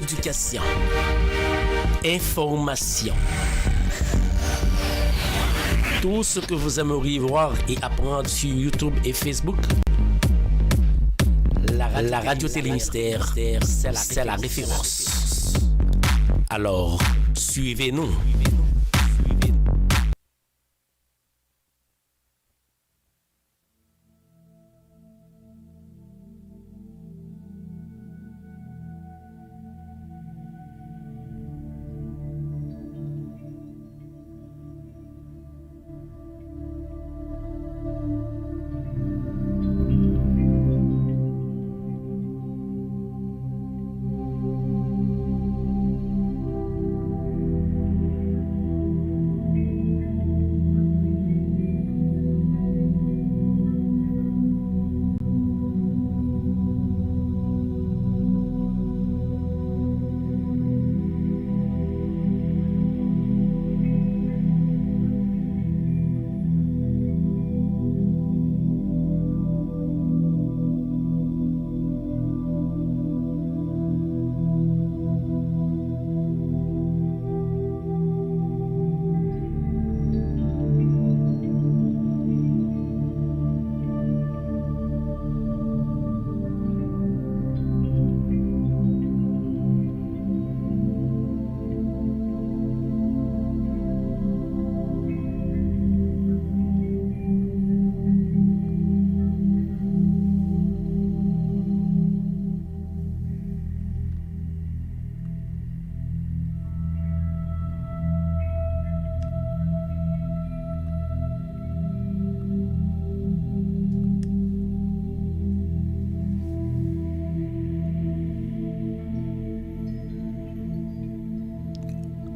éducation, information. Tout ce que vous aimeriez voir et apprendre sur YouTube et Facebook, la radio Télémystère, c'est la référence. Alors, suivez-nous.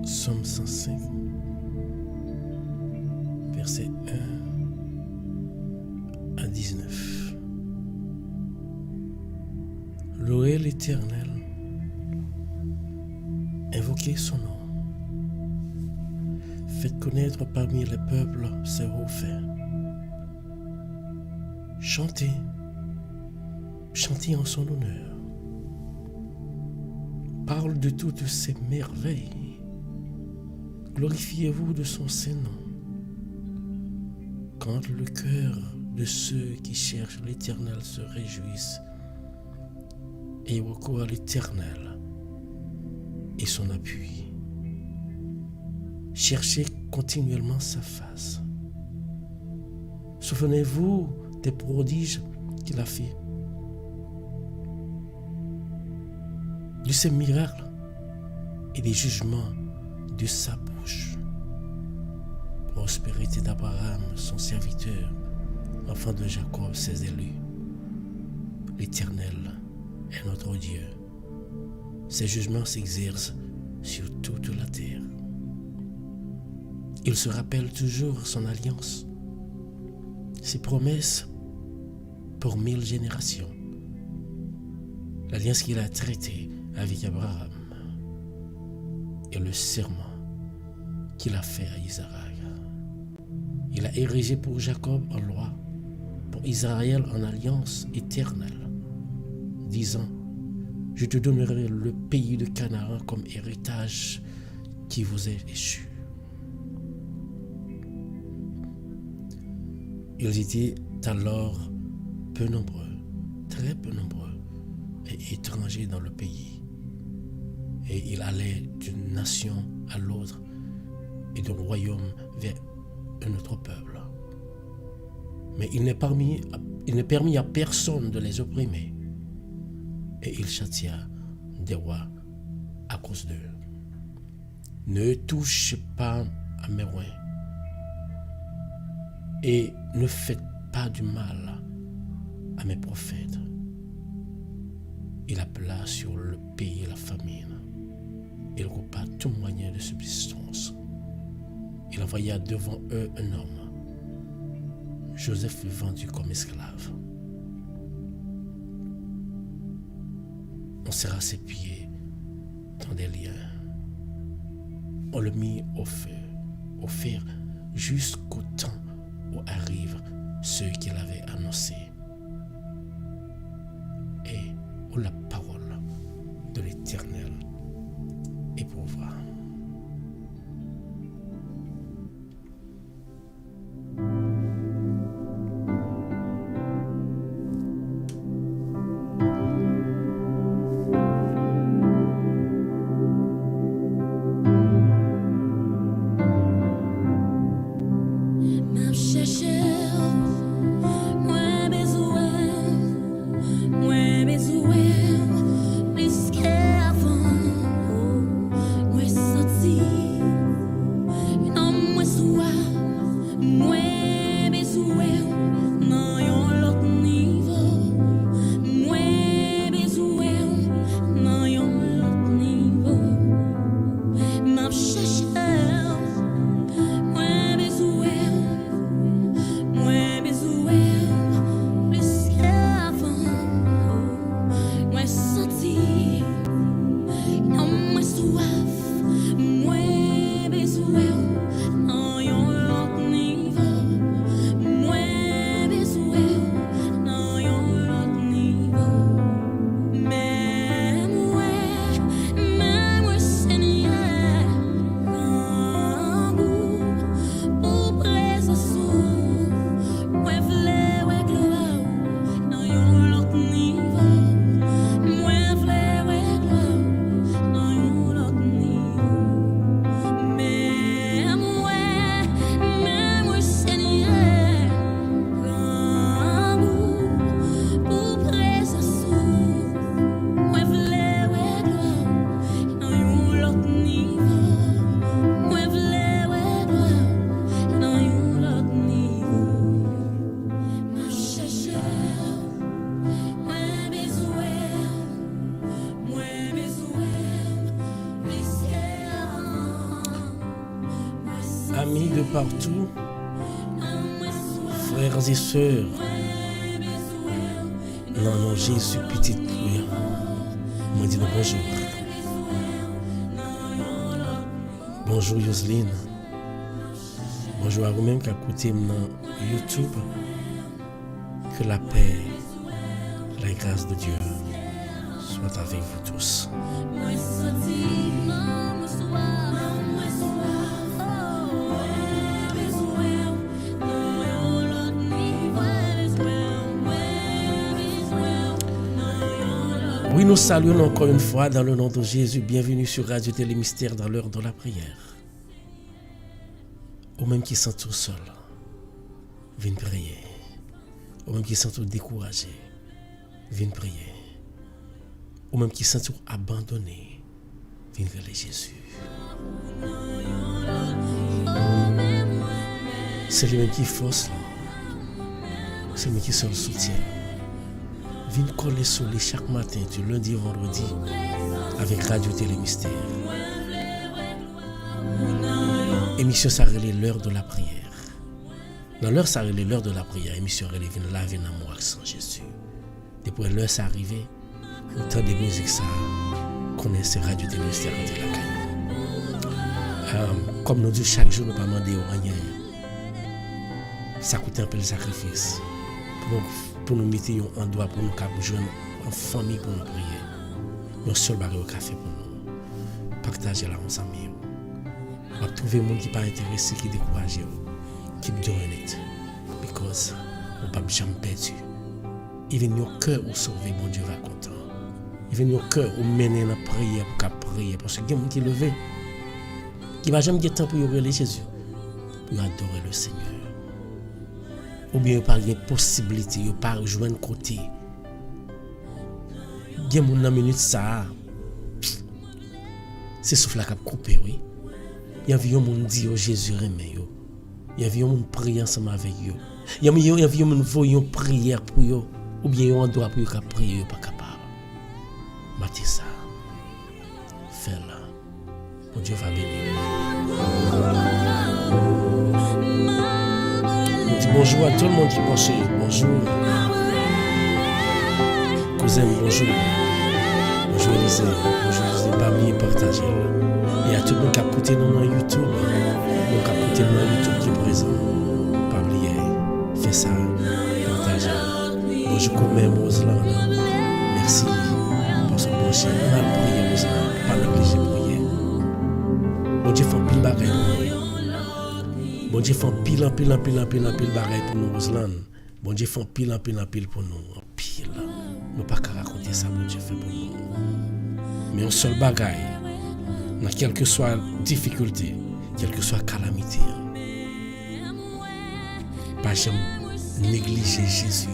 Psaume 105, versets 1 à 19. Louez l'Éternel, invoquez son nom. Faites connaître parmi les peuples ses hauts faits. Chantez, chantez en son honneur. Parle de toutes ses merveilles. Glorifiez-vous de son Saint-Nom. Quand le cœur de ceux qui cherchent l'Éternel se réjouissent et recourent à l'Éternel et son appui. Cherchez continuellement sa face. Souvenez-vous des prodiges qu'il a fait, de ses miracles et des jugements de sa bouche. Prospérité d'Abraham, son serviteur, enfant de Jacob, ses élus. L'Éternel est notre Dieu. Ses jugements s'exercent sur toute la terre. Il se rappelle toujours son alliance, ses promesses pour 1000 générations. L'alliance qu'il a traitée avec Abraham et le serment qu'il a fait à Isaac. Il a érigé pour Jacob en loi, pour Israël en alliance éternelle, disant: je te donnerai le pays de Canaan comme héritage qui vous est échu. Ils étaient alors peu nombreux, très peu nombreux et étrangers dans le pays. Et il allait d'une nation à l'autre et d'un royaume vers un autre peuple. Mais il ne permit à personne de les opprimer. Et il châtia des rois à cause d'eux. Ne touchez pas à mes rois et ne faites pas du mal à mes prophètes. Il appela sur le pays la famine. Il coupa tout moyen de subsistance. Il envoya devant eux un homme. Joseph fut vendu comme esclave. On serra ses pieds dans des liens. On le mit au fer jusqu'au temps où arrivent ceux qu'il avait annoncés et où la parole de l'Éternel pourvoit. Amis de partout, frères et sœurs, non, Jésus, petite pluie, moi dis bonjour. Bonjour Yoseline. Bonjour à vous-même qui écoutez dans YouTube. Que la paix, la grâce de Dieu soit avec vous tous. Oui, nous saluons encore une fois dans le nom de Jésus. Bienvenue sur Radio Télé Mystère dans l'heure de la prière. Ou même qui sont tout seuls, viens prier. Ou même qui sont tout découragés, viens prier. Ou même qui sont tout abandonnés, viens vers Jésus. C'est lui-même qui force, c'est lui qui sont le soutien. Viens coller sur les chaque matin du lundi au vendredi avec Radio Télé Mystère. Émission ça relève l'heure de la prière. Dans l'heure ça relève l'heure de la prière. Émission relève la vie dans moi sans Jésus. Depuis l'heure ça arrivé, autant de musique ça connaissez Radio Télé Mystère de la caille. Comme nous disons chaque jour nous pas demander rien. Ça coûte un peu de sacrifice. Pour nous mettre en doigt, pour nous jouer en famille, pour nous prier. Nous seul barré au café pour nous. Partager la onze amis. On va trouver des gens qui ne sont pas intéressés, qui sont découragés. Keep doing it. Because on ne peut jamais perdu. Il vient au cœur où sauver, mon Dieu va content. Il vient au cœur où mener la prière pour prier. Parce qu'il y a des gens qui lèvent, qui ne va jamais avoir temps pour ouvrir Jésus. Pour adorer le Seigneur. Ou bien par une possibilité, ou par joindre côté. Il y a une minute ça. C'est souffle qui a coupé, oui. Il y a des gens qui disent Jésus remet. Il y a des gens qui prient ensemble avec eux. Il y a des gens qui voient une prière pour eux. Ou bien on doit pour eux prier, pas capable. Matez ça. Fais-le. Bon Dieu va bénir. Bonjour à tout le monde qui pense. Bonjour. Cousin, bonjour. Bonjour Élisée. Bonjour Élisée. Pas oublier partager. Et à tout le monde qui a écouté dans YouTube. Donc qui a écouté dans YouTube qui est présent. Pas oublier. Fais ça. Partagez. Bonjour quand même Roslan. Merci. Parce que bon Dieu, on a prié Roslan. Pas négliger prier. Bon Dieu fait pile bagaille pour nous, Roslan. Bon Dieu fait pile pour nous. Pile. Nous pas qu'à raconter ça, bon Dieu fait pour nous. Mais un seul bagaille, dans quelle que soit difficulté, quelle que soit calamité, pas jamais négliger Jésus,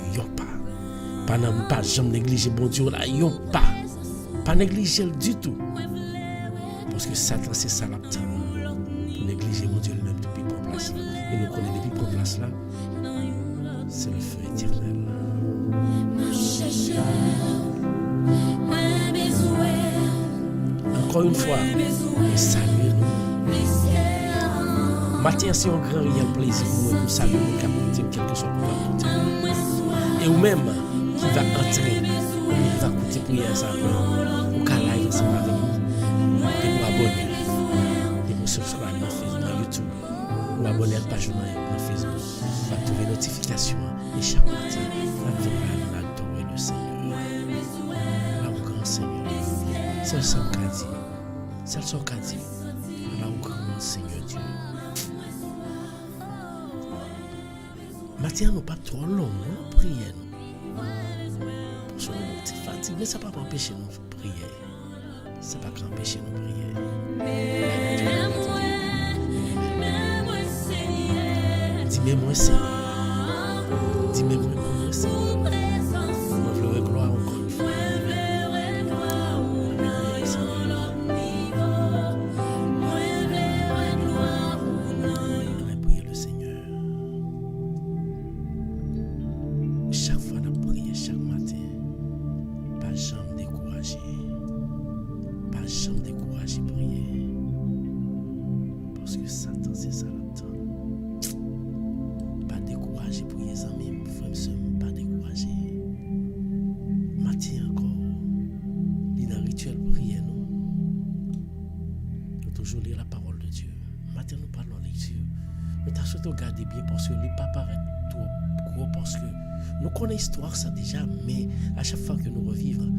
pas jamais négliger bon Dieu là, pas négliger du tout. Parce que Satan c'est ça l'attend. Pour négliger mon Dieu lui-même depuis pour place là. Et nous connaissons depuis pour place là, c'est le feu éternel. Encore une fois, saluez nous. Matin, c'est un grand réel plaisir pour nous saluer nous capter quelque chose pour la côté. Et ou même qui va entrer, qui va écouter prière ça, ou qu'à live ensemble avec nous, et pour abonner, et pour subscribe dans YouTube, ou abonner à la page dans Facebook, va trouver notification et chaque matin, va venir adorer le Seigneur, le grand Seigneur. C'est le sang qu'a dit. C'est le sang qu'a dit. Le grand Seigneur Dieu. Matin, nous pas trop long, nous prions. Pour que nous sommes fatigués, mais ça ne va pas empêcher nous de prier. Ça ne va pas empêcher nous de prier. Dis-moi, Seigneur. Dis-moi, Seigneur. Nous voulons gloire encore une fois. Lire la parole de Dieu. Maintenant, nous parlons de lecture. Mais t'as surtout gardé bien parce que ne pas paraître trop gros parce que nous connaissons l'histoire ça déjà, mais à chaque fois que nous revivons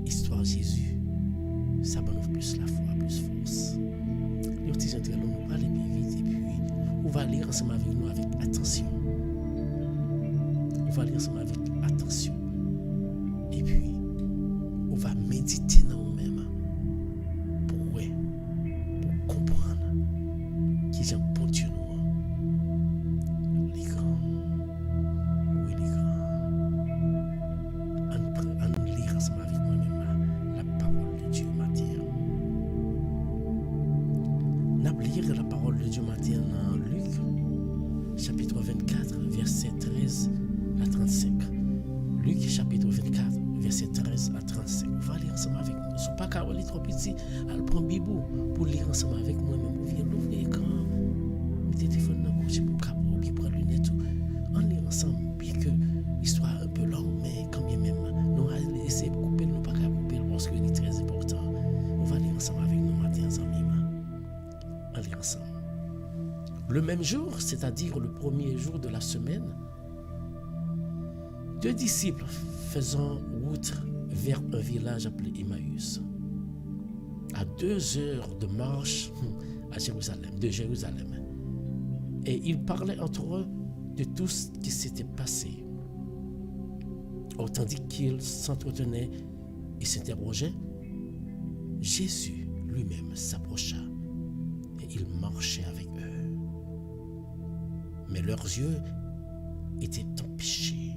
l'histoire de Jésus, ça va nous plus la foi, plus force. Les petits intérêts, nous va aller bien vite et puis on va lire ensemble avec nous avec attention. On va lire ensemble avec attention. Et puis, on va méditer dans nous-mêmes. Qui est bon Dieu nous. Les grands. Oui, les grands. On lire ensemble avec moi-même la parole de Dieu matin. On va lire la parole de Dieu matin dans Luc, chapitre 24, verset 13 à 35. Luc, chapitre 24, verset 13 à 35. On va lire ensemble avec nous. Ce n'est pas car on est trop petit, on prend Bible pour lire ensemble avec moi-même. On vient l'ouvrir l'écran. Téléphone dans le couche pour capot puis prendre lunettes on lit ensemble bien que l'histoire un peu longue mais quand même nous allons essayer de couper nous pas couper parce que c'est très important. On va lire ensemble avec nous matin amis. On lit ensemble. Le même jour, c'est-à-dire le premier jour de la semaine, 2 disciples faisant route vers un village appelé Emmaüs, à 2 heures de marche de Jérusalem. Et ils parlaient entre eux de tout ce qui s'était passé. Tandis qu'ils s'entretenaient et s'interrogeaient, Jésus lui-même s'approcha et il marchait avec eux. Mais leurs yeux étaient empêchés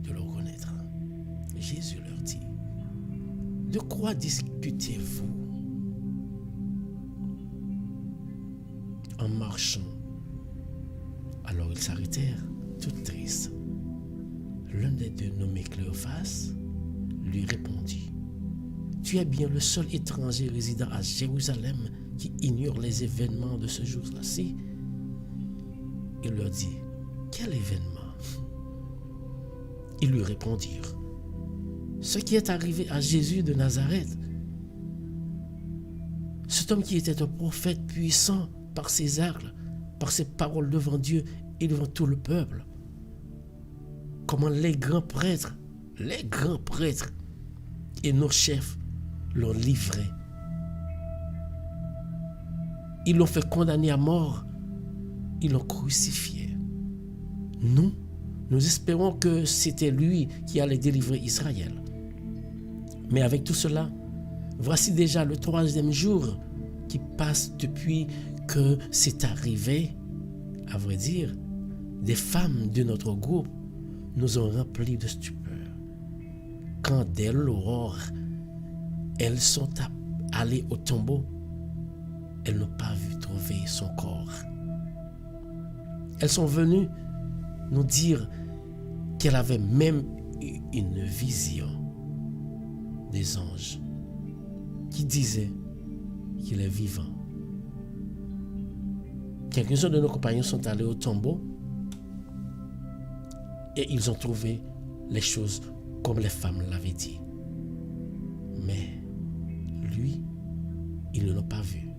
de le reconnaître. Jésus leur dit, de quoi discutez-vous en marchant? Alors ils s'arrêtèrent, tout tristes. L'un des deux, nommé Cléophas, lui répondit, « Tu es bien le seul étranger résidant à Jérusalem qui ignore les événements de ce jour-là-ci. » Il leur dit, « Quel événement ?» Ils lui répondirent, « Ce qui est arrivé à Jésus de Nazareth. Cet homme qui était un prophète puissant par ses actes, par ses paroles devant Dieu et devant tout le peuple. Comment les grands prêtres et nos chefs l'ont livré. Ils l'ont fait condamner à mort ils l'ont crucifié. Nous espérons que c'était lui qui allait délivrer Israël. Mais avec tout cela, voici déjà le 3e jour qui passe depuis que c'est arrivé. À vrai dire, des femmes de notre groupe nous ont remplis de stupeur. Quand dès l'aurore, elles sont allées au tombeau, elles n'ont pas vu trouver son corps. Elles sont venues nous dire qu'elle avait même eu une vision des anges qui disaient qu'il est vivant. Quelques-uns de nos compagnons sont allés au tombeau et ils ont trouvé les choses comme les femmes l'avaient dit. Mais lui, ils ne l'ont pas vu.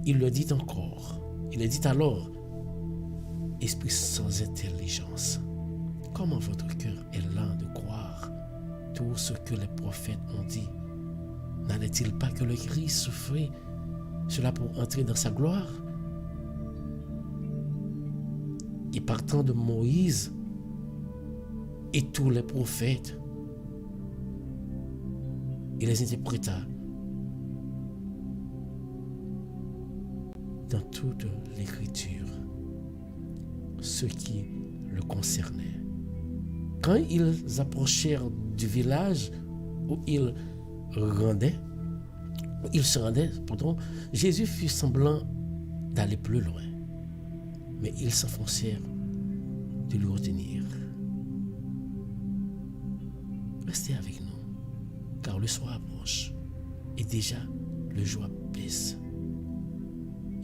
Il le dit encore. Il le dit alors, esprit sans intelligence, comment votre cœur est lent de croire tout ce que les prophètes ont dit? N'allait-il pas que le Christ souffrait cela pour entrer dans sa gloire? Et partant de Moïse et tous les prophètes, il les interpréta dans toute l'écriture ce qui le concernait. Quand ils approchèrent du village où ils se rendaient, Jésus fit semblant d'aller plus loin, mais ils s'enfoncèrent de le retenir. Restez avec nous, car le soir approche et déjà le jour baisse.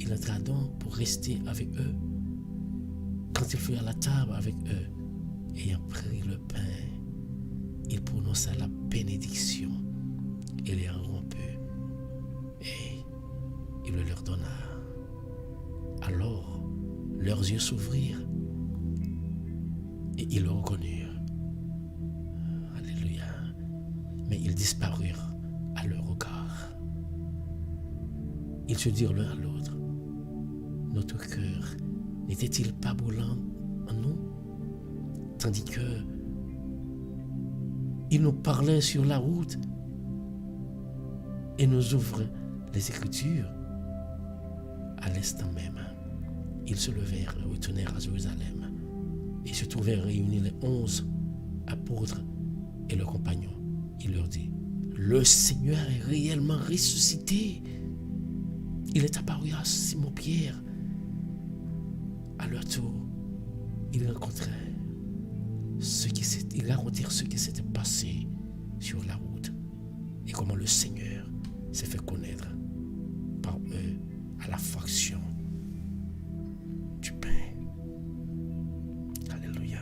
Il entra donc pour rester avec eux. Quand il fut à la table avec eux, ayant pris le pain, il prononça la bénédiction et les romput, et il le leur donna. Alors leurs yeux s'ouvrirent et ils le reconnurent. Alléluia. Mais ils disparurent à leur regard. Ils se dirent l'un à l'autre, notre cœur n'était-il pas brûlant en nous, tandis que il nous parlait sur la route et nous ouvre les Écritures? À l'instant même, ils se levèrent et retournèrent à Jérusalem et se trouvèrent réunis les 11 apôtres et leurs compagnons. Il leur dit, le Seigneur est réellement ressuscité. Il est apparu à Simon-Pierre. À leur tour, ils racontèrent ce qui s'était passé sur la route et comment le Seigneur s'est fait connaître par eux à la fraction du pain. Alléluia.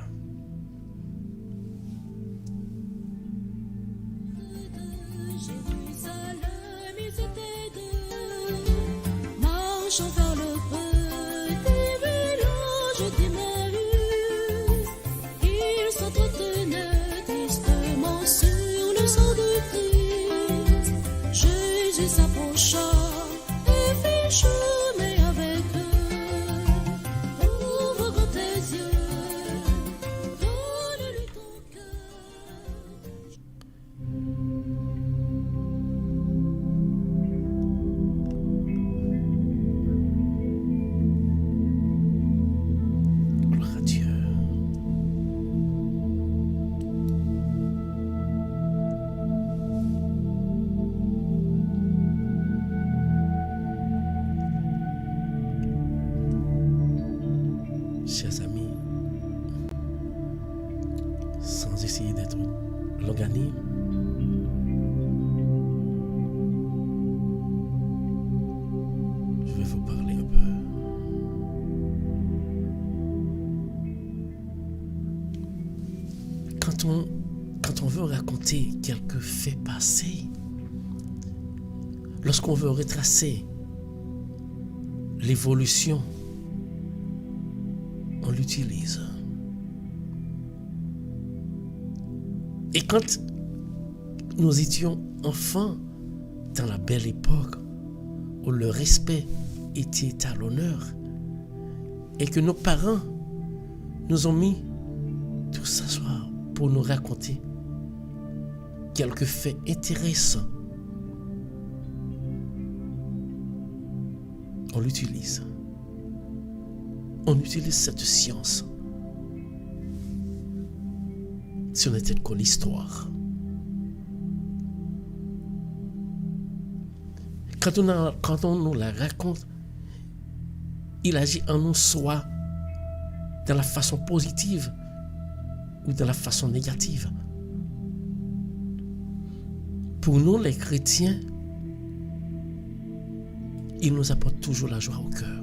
Jérusalem, ils étaient deux, marchant vers le petit village d'Emmaüs. Ils s'entretenaient tristement sur le sang de Christ. Jésus s'approcha et fit chemin avec eux. Ouvre grand tes yeux, donne-lui ton cœur. Gloire à Dieu. Chers amis, sans essayer d'être longanime, je vais vous parler un peu. Quand on veut raconter quelques faits passés, lorsqu'on veut retracer l'évolution, on l'utilise. Et quand nous étions enfants, dans la belle époque où le respect était à l'honneur, et que nos parents nous ont mis tout s'asseoir pour nous raconter quelques faits intéressants. On l'utilise. On utilise cette science si on était que l'histoire. Quand on nous la raconte, il agit en nous soit dans la façon positive ou dans la façon négative. Pour nous, les chrétiens, il nous apporte toujours la joie au cœur.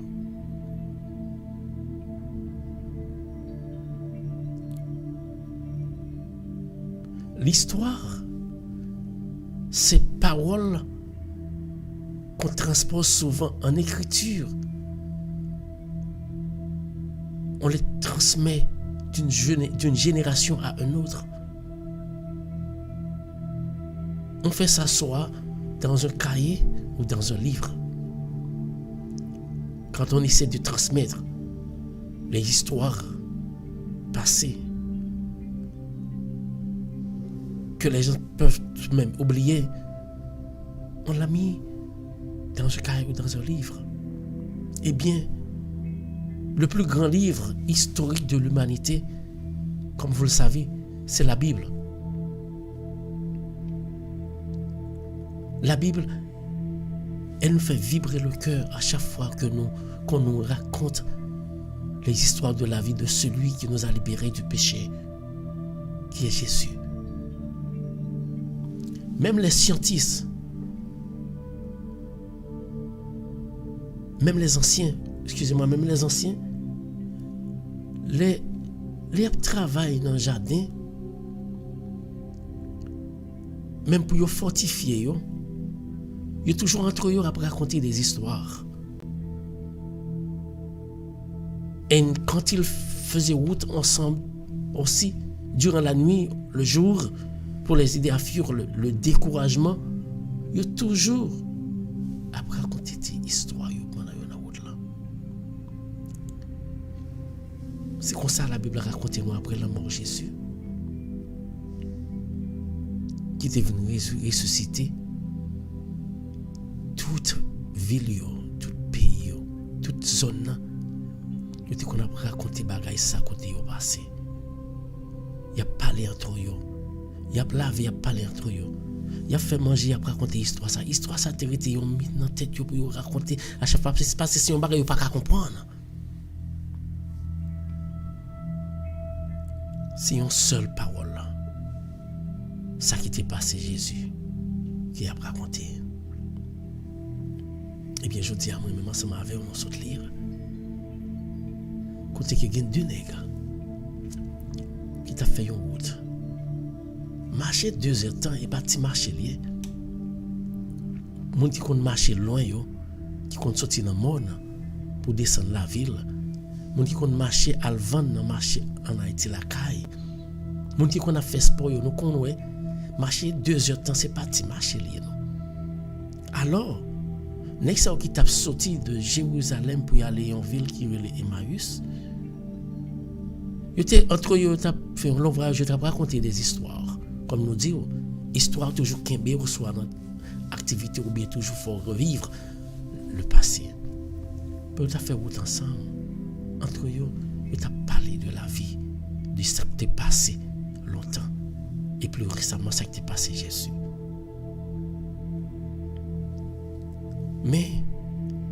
L'histoire, ces paroles qu'on transpose souvent en écriture, on les transmet d'une génération à une autre. On fait ça soit dans un cahier ou dans un livre. Quand on essaie de transmettre les histoires passées, que les gens peuvent même oublier, on l'a mis dans un cahier ou dans un livre. Eh bien, le plus grand livre historique de l'humanité, comme vous le savez, c'est la Bible. La Bible, elle nous fait vibrer le cœur à chaque fois qu'on nous raconte les histoires de la vie de celui qui nous a libérés du péché, qui est Jésus. Même les scientifiques, même les anciens, les travaillent dans le jardin, même pour les fortifier, ils sont toujours entre eux à raconter des histoires. Et quand ils faisaient route ensemble aussi, durant la nuit, le jour, pour les aider à fuir le découragement, ils sont toujours à raconter des histoires pendant la route là. C'est comme ça la Bible raconte nous après la mort de Jésus, qui est venu ressusciter. Toute ville, tout pays, toute zone, il qu'on a raconté bagaille ça côté au passé. Il a parlé entre eux, il a lavé, il a parlé entre eux, il a fait manger, il a raconté histoire ça. Histoire ça t'est été mis dans tête pour raconter à chaque fois parce que c'est un bagaille pas qu'à comprendre. C'est une seule parole là. Ça qui t'est passé Jésus qui a raconté. Eh bien, je dis à moi-même, ensemble avec nous, nous saute lire. Côté qu'il y a deux nègres qui t'a fait une route. Marcher 2 heures de temps et pas de marcher lié. Moun qui compte marcher loin, qui compte sortir dans le monde pour descendre la ville. Moun qui compte marcher à le vendre dans marché en Haïti, la caille. Moun qui compte faire sport, nous connaissons. Marcher 2 heures de temps, c'est pas de marcher lié. Alors, Next ça qui t'a sorti de Jérusalem pour y aller en ville qui est Emmaüs. Entre eux, tu as fait un long voyage, je t'ai raconté des histoires. Comme nous disons, histoire toujours qu'un ou soit dans activité ou bien toujours faut revivre le passé. Tu as fait route ensemble. Entre eux, tu as parlé de la vie, de ce qui t'est passé longtemps. Et plus récemment, ça qui t'est passé Jésus. Mais,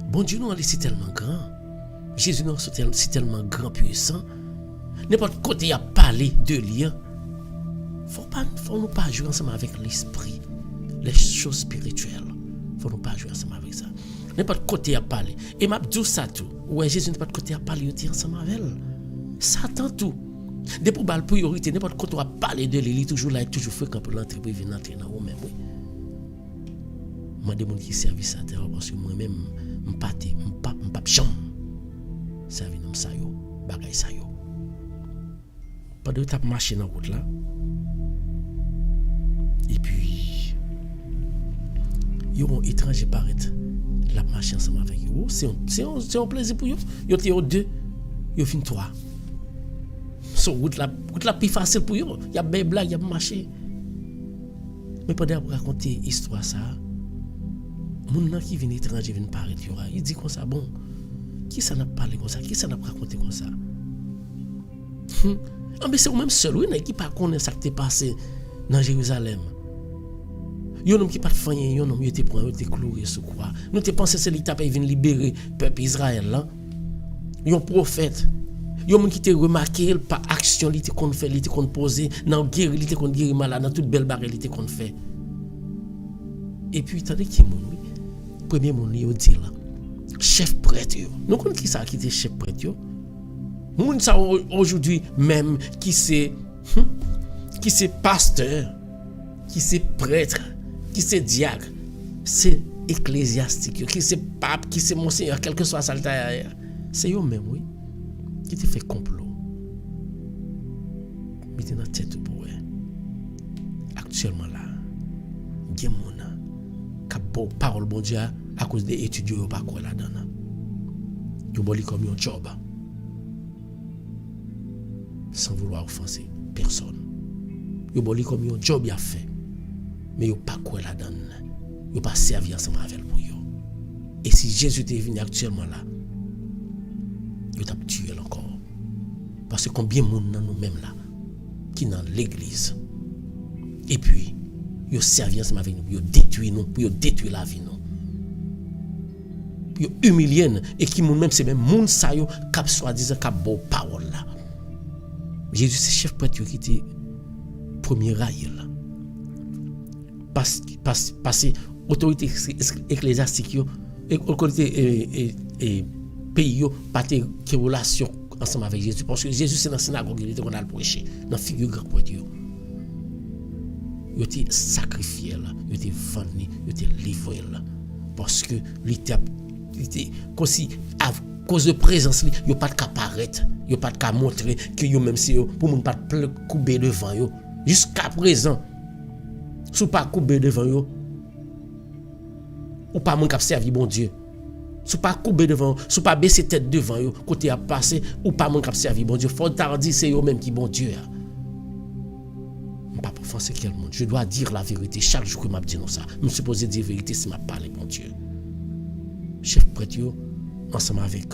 bon Dieu, nous, c'est tellement grand. Jésus, nous, c'est tellement grand, puissant. N'importe côté, il a parlé de lien. Faut nous pas jouer ensemble avec l'esprit, les choses spirituelles. Faut nous pas jouer ensemble avec ça. N'importe côté, il a parlé. Et m'a dit ça tout. Ouais, Jésus, n'importe côté, il a parlé, il ensemble avec elle. Satan tout. Depuis la priorité, n'importe côté, il a parlé de lui, toujours là, toujours fréquent pour l'entrée, pour venir entrer dans vous-même. Oui. Moi, des gens qui servent ça, parce que moi-même, je ne peux pas jamais servir dans ça, bagay ça. Pendant que tu as marché dans la route là, et puis, il y a un étranger paraît, la marche ensemble avec eux. C'est un plaisir pour eux. Ils sont deux. yo fin 3. So route la plus facile pour yo. Y a des blagues, y a marché. Mais pendant pour raconter histoire ça, moun nan qui vient étranger vient paraître yo, il dit comme ça bon. Qui ça n'a parlé comme ça? Qui ça n'a raconté comme ça? Mais c'est même seul oui qui pas connaît ça qui t'est passé dans Jérusalem. Yon homme qui pas fait rien, yon homme il était prend, il était cloué sous croix. Nous te pensé c'est l'état il vient libérer peuple Israël là. Yon prophète. Yon monde qui te remarqué par action il était qu'on fait, il était qu'on poser dans guerre, il était qu'on guérir malade, dans toute belle barre il était qu'on fait. Et puis tandis qui moun oui. Premier moun li yo dit là. Chef prêtre yo. Nous connaissons qui ça qui était chef prêtre yo. Moun ça aujourd'hui même qui c'est pasteur, qui c'est prêtre, qui c'est diacre, c'est ecclésiastique, qui c'est pape, qui c'est monseigneur, quel que soit ça c'est eux même oui qui te fait complot. Mais dans tête pour actuellement là, gen moun ka bon parole bon Dieu à cause des étudiants yo pas quoi là-dedans. Yo boli comme un job. Sans vouloir offenser personne. Yo boli comme un job a fait. Mais yo pas quoi là-dedans. Yo pas servi ensemble avec pour yo. Et si Jésus est venu actuellement là, yo t'a tué encore. Parce que combien de monde dans nous-mêmes là qui dans l'église. Et puis yo servi ensemble avec nous, yo détruit nous, pour yo détruire la vie nous. Yo humilier et qui moun même c'est même moun sa yo cap soi-disant cap bon parole là. Jésus c'est chef prêtre qui était premier rail là. Parce autorité ecclésiastique yo autorité et pays yo pas de relation ensemble avec Jésus parce que Jésus c'est dans la synagogue il était qu'on a le prêcher dans figure grand prêtre yo. Yo était sacrifié là, yo était vendu, yo était livré là parce que l'étape comme si à cause de présence li yo pas de apparaître yo pas de montrer que yo même si yo pour moun pas de couper devant yo jusqu'à présent sous pas couper devant yo ou pas moun cap servi bon Dieu sous pas couper devant sous pas baisser tête devant yo côté a passer ou pas moun cap servi bon Dieu faut tardi c'est yo même qui bon Dieu pas pour forcer quel monde je dois dire la vérité chaque jour que m'a dit non ça me supposé dire vérité si m'a parlé bon Dieu chef prêtre yo ensemble avec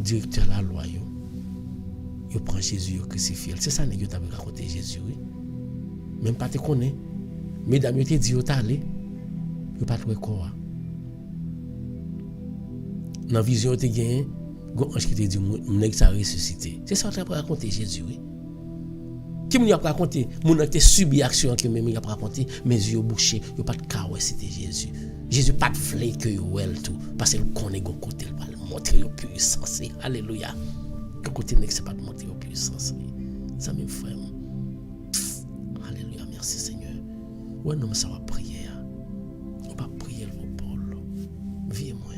directeur la loi yo prend Jésus yo crucifié c'est ça nèg yo t'a raconté Jésus oui même pas te connaît mesdames yo te dit yo t'aller yo pas trouvé quoi dans vision te gagné gon ange qui te dit nèg ça ressuscité c'est ça t'a raconté Jésus oui qui m'y a raconté mon a subi action que même il a raconté mes yeux bouchés yo pas de caoué c'était Jésus pas de flé que yo elle tout parce qu'il connaît gon côté il va montrer yo puissance alléluia que côté n'est c'est pas de montrer yo puissance ça même frère alléluia merci Seigneur ouais non ça va prier on va prier pour Paul viens moi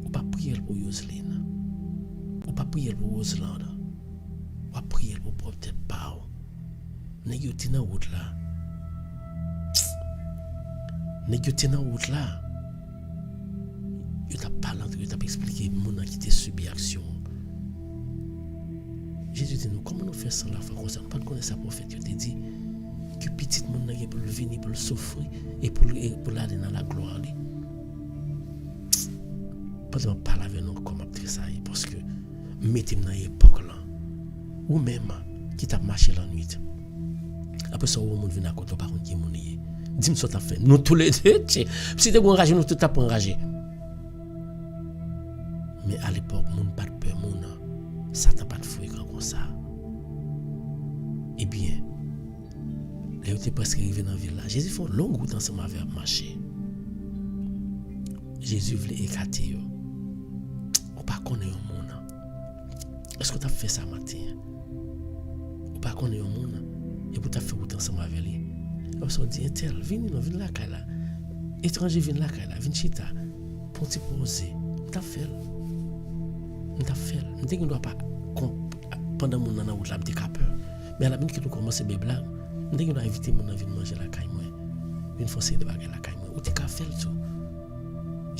on va prier pour Yoseline on va prier pour Roseland on va prier pour peut-être pas nèg yo ti nan route là nèg yo ti nan route là yo t'a parlé yo t'a expliqué mon qui t'a subi action Jésus dit nous comment nous faire sans la foi comme ça pas connaître ça prophète yo te dit que petit monde n'a pour venir pour souffrir et pour aller dans la gloire li pas de parler avec nous comme après ça parce que mettez dans époque là ou même qui t'a marché la nuit après ça au monde vient à côté par contre qui mon est dis-moi ce que tu as fait nous tous les deux si tu es enragé nous tout t'as enragé mais à l'époque monde pas de peur monde Satan pas de fréquent comme ça et bien là il était presque arrivé dans la ville là Jésus fait une longue route ensemble avec marcher Jésus voulait écarter yo on pas connaît un monde est-ce que tu as fait ça matin ou pas connaît un monde et pour tu as fait route ensemble avec lui on dit tel viens là là étranger viens là viens chita pour te poser t'as fait m'te doit pas pendant mon nana route là m'te peur mais à la minute que tu commences des blagues m'te doit inviter mon envie de manger la caille moi une fois c'est de bagarre la caille moi ou t'es qu'à faire tout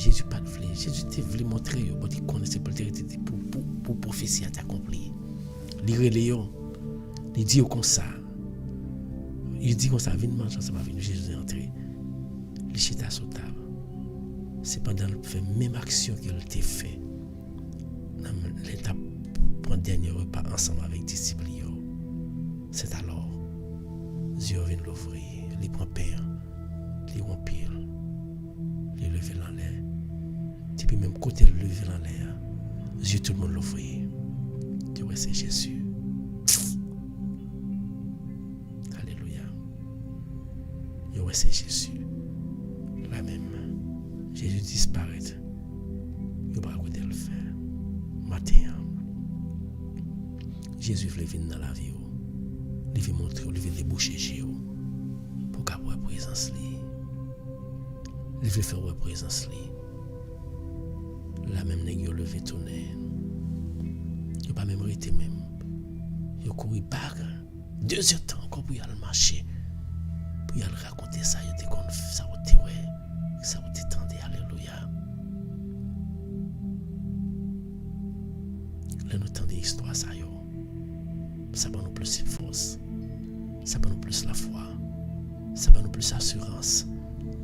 Jésus pas de voulu. Jésus te voulu montrer, bon, tu connaissais pour prophétie à t'accomplir. Il reléon, il dit comme ça. Il dit comme ça, viens manger, ça va venir. Jésus est entré. Il chita sur table. C'est pendant le fait même action qu'il t'a fait. Dans l'étape pour un dernier repas ensemble avec les disciples. C'est alors, Dieu vient l'ouvrir, il prend pain, il rompit, il lever dans l'air. Et puis même côté le lever dans l'air, Dieu tout le monde l'ouvrir. Tu vois, c'est Jésus. Alléluia. Tu vois, c'est Jésus. La même. Jésus disparaît. Il ne va pas le faire. Matin. Jésus veut venir dans la vie. Il veut montrer, il veut déboucher chez vous. Pour qu'il y ait présence. Il veut faire présence. La même nègre levé tourner. Il n'a pas même arrêté même. Il a couru par 2 heures de temps encore pour y aller marcher. Pour y aller raconter ça. Il était comme ça. Ça vous détendait. Alléluia. Là, nous tendons l'histoire. Ça va nous plus de force. Ça va nous plus la foi. Ça va nous plus l'assurance.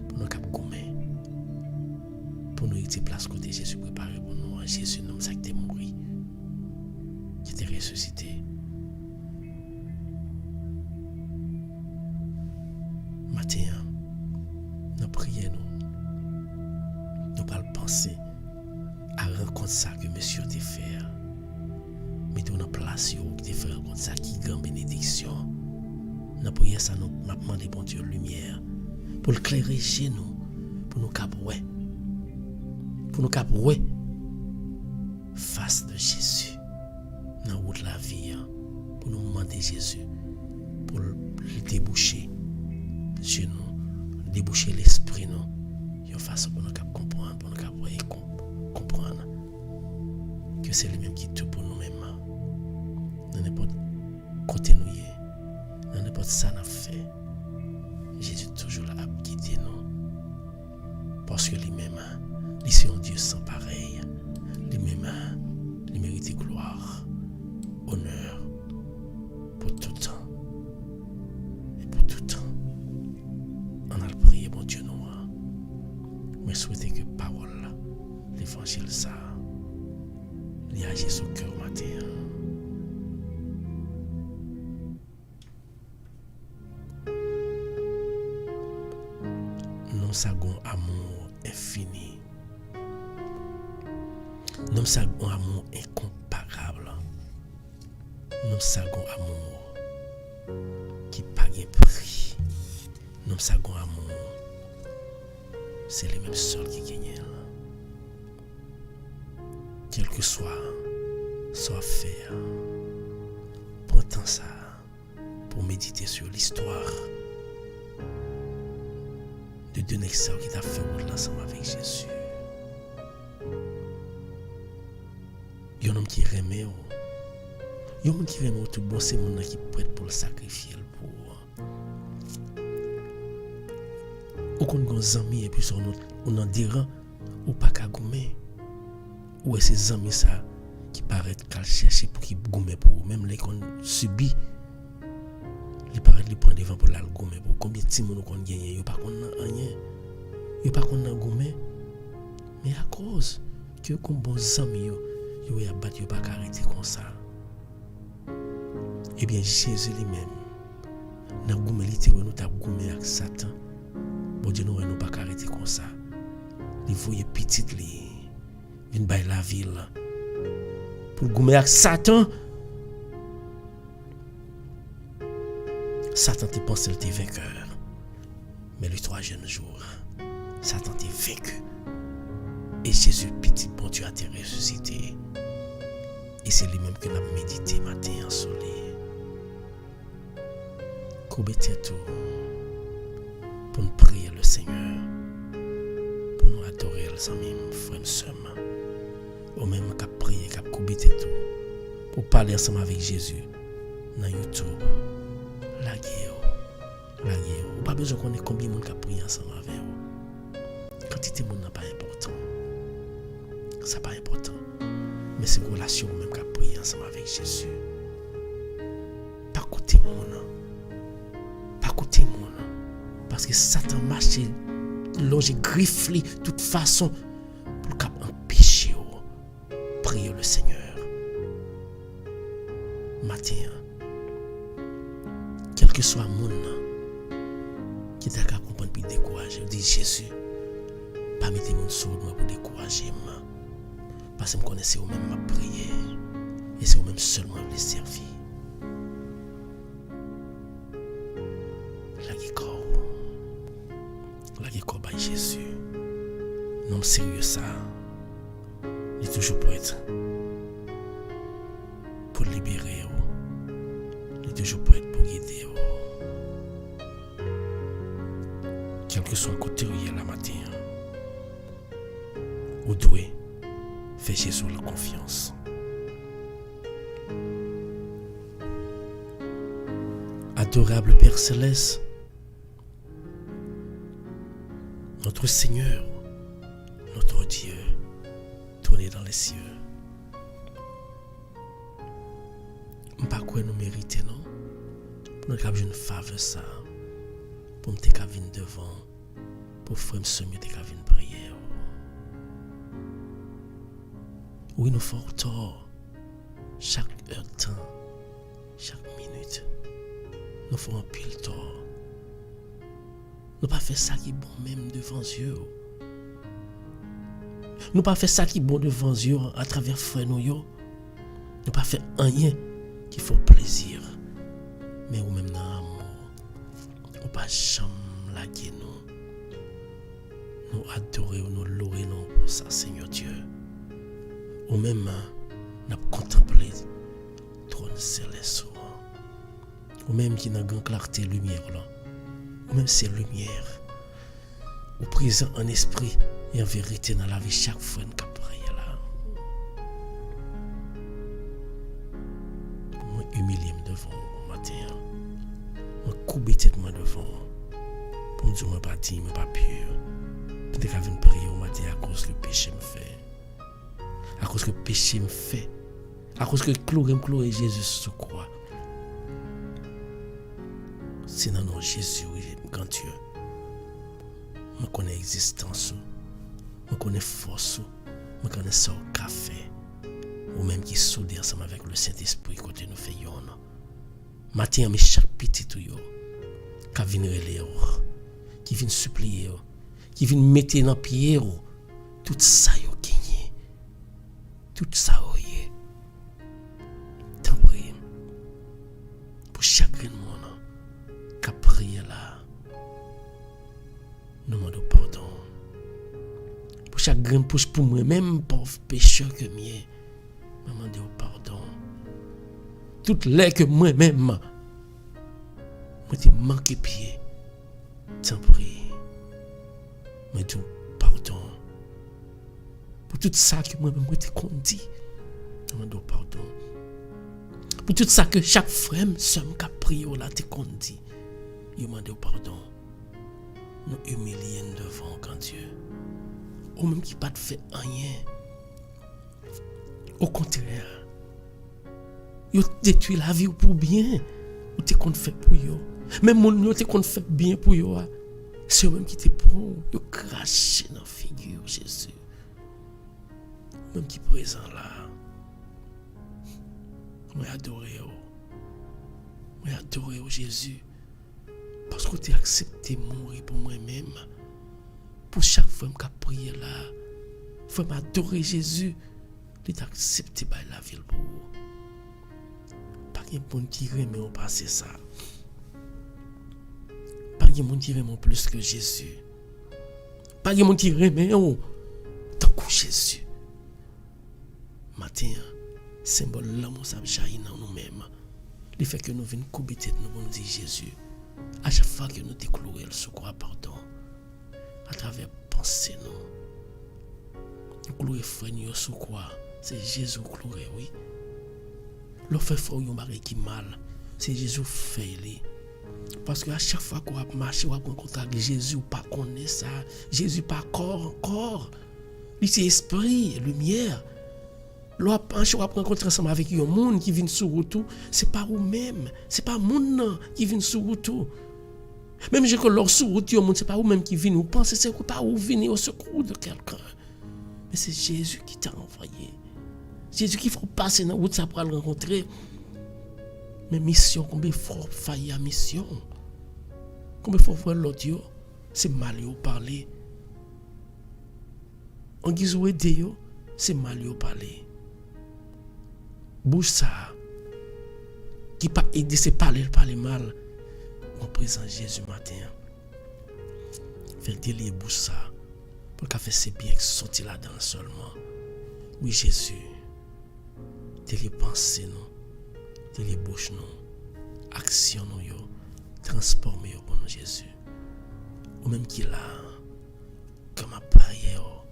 Pour nous cap gommer. Pour nous être place côté Jésus préparé pour nous. Jésus nous a été mort. Qui était ressuscité. Matin, nous prions nous. Nous parlons penser à rencontre ça que monsieur te fait. Mettons en place qui te fait rencontre ça qui grande bénédiction. Nous prions ça nous demander bon Dieu lumière pour l'éclairer chez nous, pour nous capouer. Pour nous capouer face de Jésus dans la route de la vie, pour nous demander Jésus pour le déboucher chez nous, déboucher l'esprit nous, de façon pour nous comprendre, pour nous comprendre que c'est lui-même qui tout pour nous-mêmes. Dans n'importe côté nous y est, dans n'importe ça nous fait, Jésus toujours là à guider nous, parce que lui-même, il est un Dieu sans pareil, lui-même, il mérite gloire, honneur pour tout temps. On a prié, bon Dieu, nous. Mais souhaitez que parole, l'évangile, ça, il agisse sur le cœur matin. Nous avons un amour infini. Nous avons un amour incomparable. Nous avons un amour qui pague prix. Nous avons un amour. C'est les mêmes seuls qui gagnent. Quel que soit fait, prends temps ça pour méditer sur l'histoire de deux nègres qui t'a fait route ensemble avec Jésus. Il y a un homme qui remet. Il y a un homme qui remet tout bon, c'est mon qui prête pour le sacrifier pour. Ou qu'on a des amis et puis on en dira ou pas qu'à gommer. Ou est ces amis ça qui paraît qu'à chercher pour qu'ils gommer pour même les qu'on subit. Il paraît les prendre devant pour la gommer pour combien de petits monde qu'on gagne, il pas qu'on rien. Il pas qu'on a gommer. Mais à cause que comme bons amis yo y a battu pas arrêter comme ça. Eh bien Jésus lui-même dans gommer littéralement nous t'a gommer avec Satan. Bon Dieu nous pas arrêter comme ça. Il voyait petit li vinn bay la ville pour gommer avec Satan. Satan te pense qu'il était vainqueur. Mais le 3e jour, Satan t'est vaincu. Et Jésus, petit bon Dieu, a été ressuscité. Et c'est lui-même que nous avons médité matin en soleil. Coubez tout pour nous prier le Seigneur. Pour nous adorer les amis, frères et sœurs. Ou même qu'à prier, qu'à coubez tout. Pour parler ensemble avec Jésus dans YouTube. La guerre. Ou pas besoin qu'on ait combien de monde qui a prié ensemble avec vous. Quantité de monde n'est pas important. Ça pas important. Mais c'est une relation même qu'à prier ensemble avec Jésus. Pas côté mon. Pas côté mon. Parce que Satan marche, longe griffle de toute façon pour qu'il empêche prier le Seigneur. Matin, quel que soit mon qui t'a qu'à comprendre puis décourager, dit Jésus, pas mettre mon sourd pour décourager moi. Parce que je connais c'est au même ma prière et c'est au même seulement les servir. La guécor by Jésus. Non sérieux ça. Il est toujours prêt pour libérer. Il est toujours prêt pour guider. Quel que soit le côté où il y a la matin, ou doué, fais Jésus la confiance. Adorable Père Céleste, notre Seigneur, notre Dieu, tourné dans les cieux. Pas quoi nous mériter, non? Pour nous avoir une faveur ça, pour nous venir devant, pour frère me semer te venir prier. Oui, nous faisons tort, chaque heure de temps, chaque minute, nous faisons un pile tort. Nous pas fait ça qui est bon même devant Dieu. Nous pas fait ça qui est bon devant Dieu à travers frère nous. Nous pas fait rien qui fait plaisir. Mais ou même dans l'amour, nous pas jamais laguer nous. Nous adorer, nous louer nous pour ça, Seigneur Dieu. Ou même nous contempler trône céleste. Ou même qui n'a grande clarté lumière là. Même ces lumières, au présent en esprit et en vérité dans la vie chaque fois qu'on prie là. Moi humilier devant matin, moi couper tête moi devant, pour me dire moi pas digne, moi pas pur. Peut-être qu'avec une prière au matin à cause que le péché me fait, à cause que le péché me fait, à cause que clouer Jésus sur croix. C'est dans nos Jésus, grand Dieu. Je connais l'existence, je connais force, je connais ça au café, ou même qui soudé ensemble avec le Saint-Esprit côté nous faisons. Matin, mais chaque petit tout yo, qui vient relayer, qui vient supplier, qui vient mettre dans pied, tout ça yo gagné, tout ça yo yé. Tant pis, pour chaque monde. Qu'à prier là, nous demandons pardon. Pour chaque grain pousse pour moi-même, pauvre pécheur que moi, nous demandons pardon. Toutes les que moi-même, moi te manque pied, t'en prie, moi te pardon. Pour tout ça que moi-même, moi te conduit, nous demandons pardon. Pour tout ça que chaque frère, somme qu'a prié là, te conduit. Nous demandons pardon. Nous humilions devant quand Dieu. Ou même qui pas de fait rien. Au contraire. Vous détruit la vie pour bien. Ou te qu'on fait pour vous. Même mon yo te qu'on fait bien pour vous. C'est eux même qui te prend. Vous crachez dans la figure Jésus. Même qui présent là. Moi adorer vous. Moi adorer Jésus. Parce que tu as accepté de mourir pour moi-même. Pour chaque fois que je prie là, il faut m'adorer Jésus. Tu as accepté de la vie pour vous. Pas de monde qui remet au passé ça. Pas de monde qui remet plus que Jésus. Pas de monde qui remet au tant que Jésus. Matin, symbole l'amour ça jaillit dans nous-mêmes. Le fait que nous venons couper tête nous pour nous dire Jésus. À chaque fois que nous déclouons le secours, pardon, à travers penser nous, nous clouons frère nous sur quoi? C'est Jésus cloué, oui. Le fait frère nous marre qui mal, c'est Jésus fait lui. Parce que à chaque fois qu'on a marché ou qu'on contact Jésus, pas connaît ça, Jésus pas encore. c'est esprit, lumière. L'on penche ou rencontrer ensemble avec un monde qui vient sur route, c'est pas vous-même, c'est pas monde qui vient sur route. Même je que leur sur route, c'est pas vous-même qui vient, vous pensez c'est pas vous venez au secours de quelqu'un. Mais c'est Jésus qui t'a envoyé. Jésus qui faut passer dans route ça pour le rencontrer. Mais mission, combien il faut faillir à mission? Combien il faut voir l'autre, c'est mal de parler. En guise où aider, c'est mal de parler. Bouge ça. Qui pas aider, c'est parler mal. En présent Jésus matin. Fais délire bouge ça. Pour qu'à faire c'est bien que sortir là-dedans seulement. Oui Jésus. Délire pensée nous. Délire bouche nous. Action nous yo. Transformer pour nous Jésus. Ou même qui là. Comme un prière.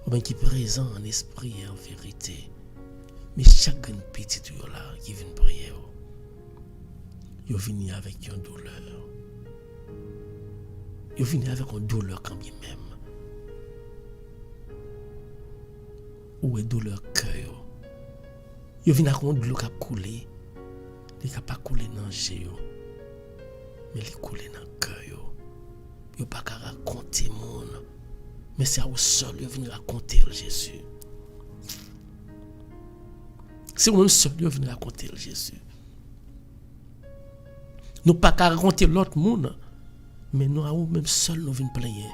Ou même qui est présent en esprit et en vérité. Mais chaque petit yo là qui vient prier. Yo vini avec une douleur. Yo vini avec une douleur quand même. Ou est douleur cœur. Yo vini avec une douleur qui a coulé. Il n'a pas coulé dans le jeu. Mais il a coulé dans le cœur. Yo pas qu'à raconter monde. Mais c'est à vous seul yo vini raconter Jésus. C'est vous-même seul yo vini raconter Jésus. Nous pas qu'à raconter l'autre monde, mais nous avons même seul nous venons plaigner.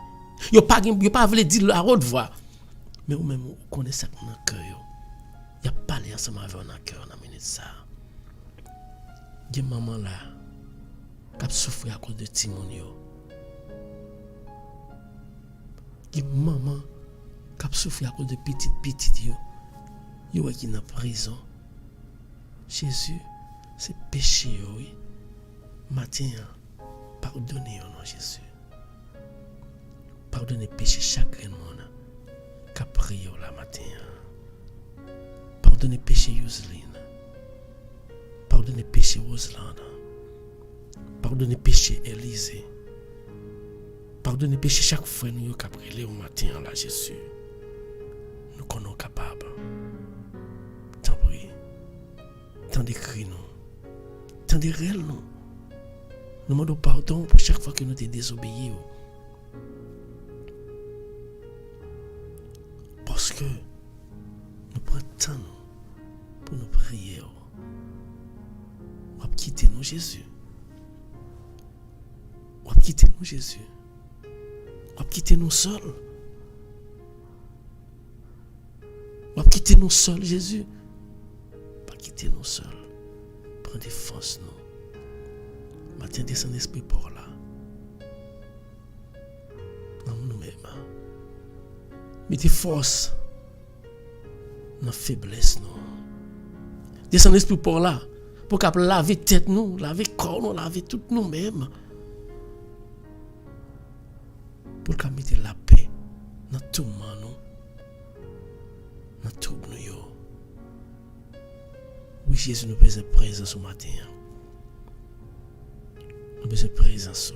Yo pas voulu dire à haute voix, mais vous même vous connaissez ça dans le cœur. Il y a parlé ensemble avec dans le cœur dans minute ça. Il maman là qui a souffert à cause de Timon yo. Il maman qui a souffert à cause de petite yo. Yo qui dans prison. Jésus, c'est péché oui. Matin, pardonnez au nom de Jésus. Pardonnez péché chaque monde qui a prié la matin. Pardonnez péché Yoseline. Pardonnez péché Roseland. Pardonnez péché Élisée. Pardonnez péché chaque frère nous qui a prié au matin là Jésus. Nous connaissons capables. Tant pis. Tant d'écrits nous. Tant de réels nous. Nous demandons pardon pour chaque fois que nous t'es désobéis. Parce que nous prenons temps pour nous prier. On va quitter nous Jésus. On va quitter nous Jésus. On va quitter nous seuls. On va quitter nous seuls Jésus. Pas quitter nous seuls. Prends des forces nous. Matin descend esprit pour là. Dans nous-mêmes. Mettez force dans la faiblesse nous. Descend esprit pour là. Pour qu'à laver tête nous, laver corps nous, laver tout nous-mêmes. Pour qu'à mettre la paix dans tout le monde nous. Dans tout nous. Oui Jésus nous besoin présent ce matin. Nous avons besoin de présence.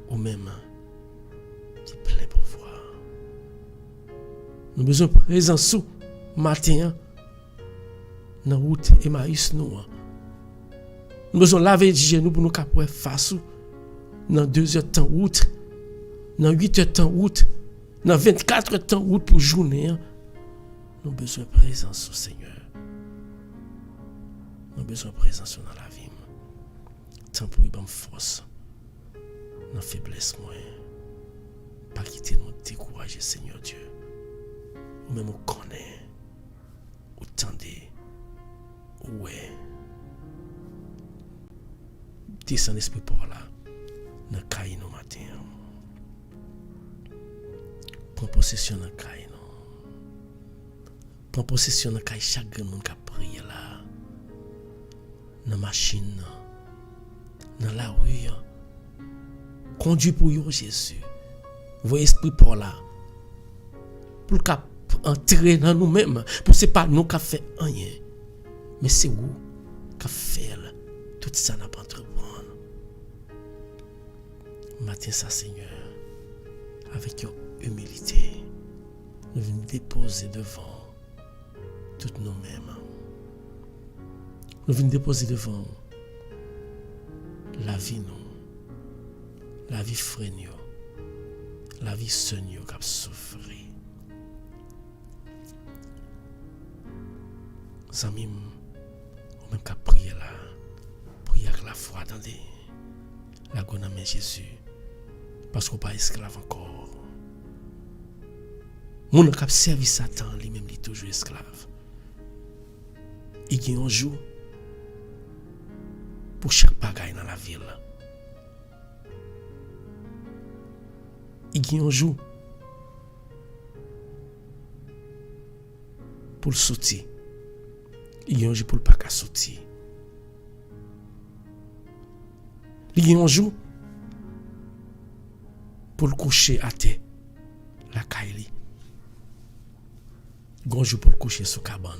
Ou même qui plaît pour voir. Nous avons besoin de présence matin dans la route Emmaüs nous. Nous avons besoin de laver les genoux pour nous capables face dans 2 heures de temps route, dans 8 heures de temps route, dans 24 heures de temps route pour journée. Nous avons besoin de présence au Seigneur. Nous avons besoin de présence dans la vie. Tant pour y bonne force dans faiblesse moi pas quitter nous décourager Seigneur Dieu ou même on connaît ou tendez ouais descend esprit pour là dans caille nous matin prends possession dans caille nous prends possession dans caille chaque monde qui a prié là dans machine dans la rue. Conduis pour vous, Jésus. Voyez esprit pour là. Pour entrer dans nous-mêmes. Pour ce n'est pas nous qui fait rien. Mais c'est vous qui fait tout ça n'a pas entreprendre. Matin ça, Seigneur. Avec une humilité. nous venons déposer devant toutes nous-mêmes. Nous venons déposer devant la vie nous, la vie frère nous, la vie sœur nous qui a souffert. Amis, ou même qu'à prier là, prier avec la foi, attendez, la goname Jésus, parce qu'on n'est pas esclave encore. Mon qui a servi Satan, lui-même, il est toujours esclave. Il y a un jour pour chaque bagaille dans la ville. Il y a un jour pour le sortir. Il y a un jour pour le pas qu'à sortir. Il y a un jour pour le coucher à terre, la caille. Il y a un jour pour le coucher sous cabane,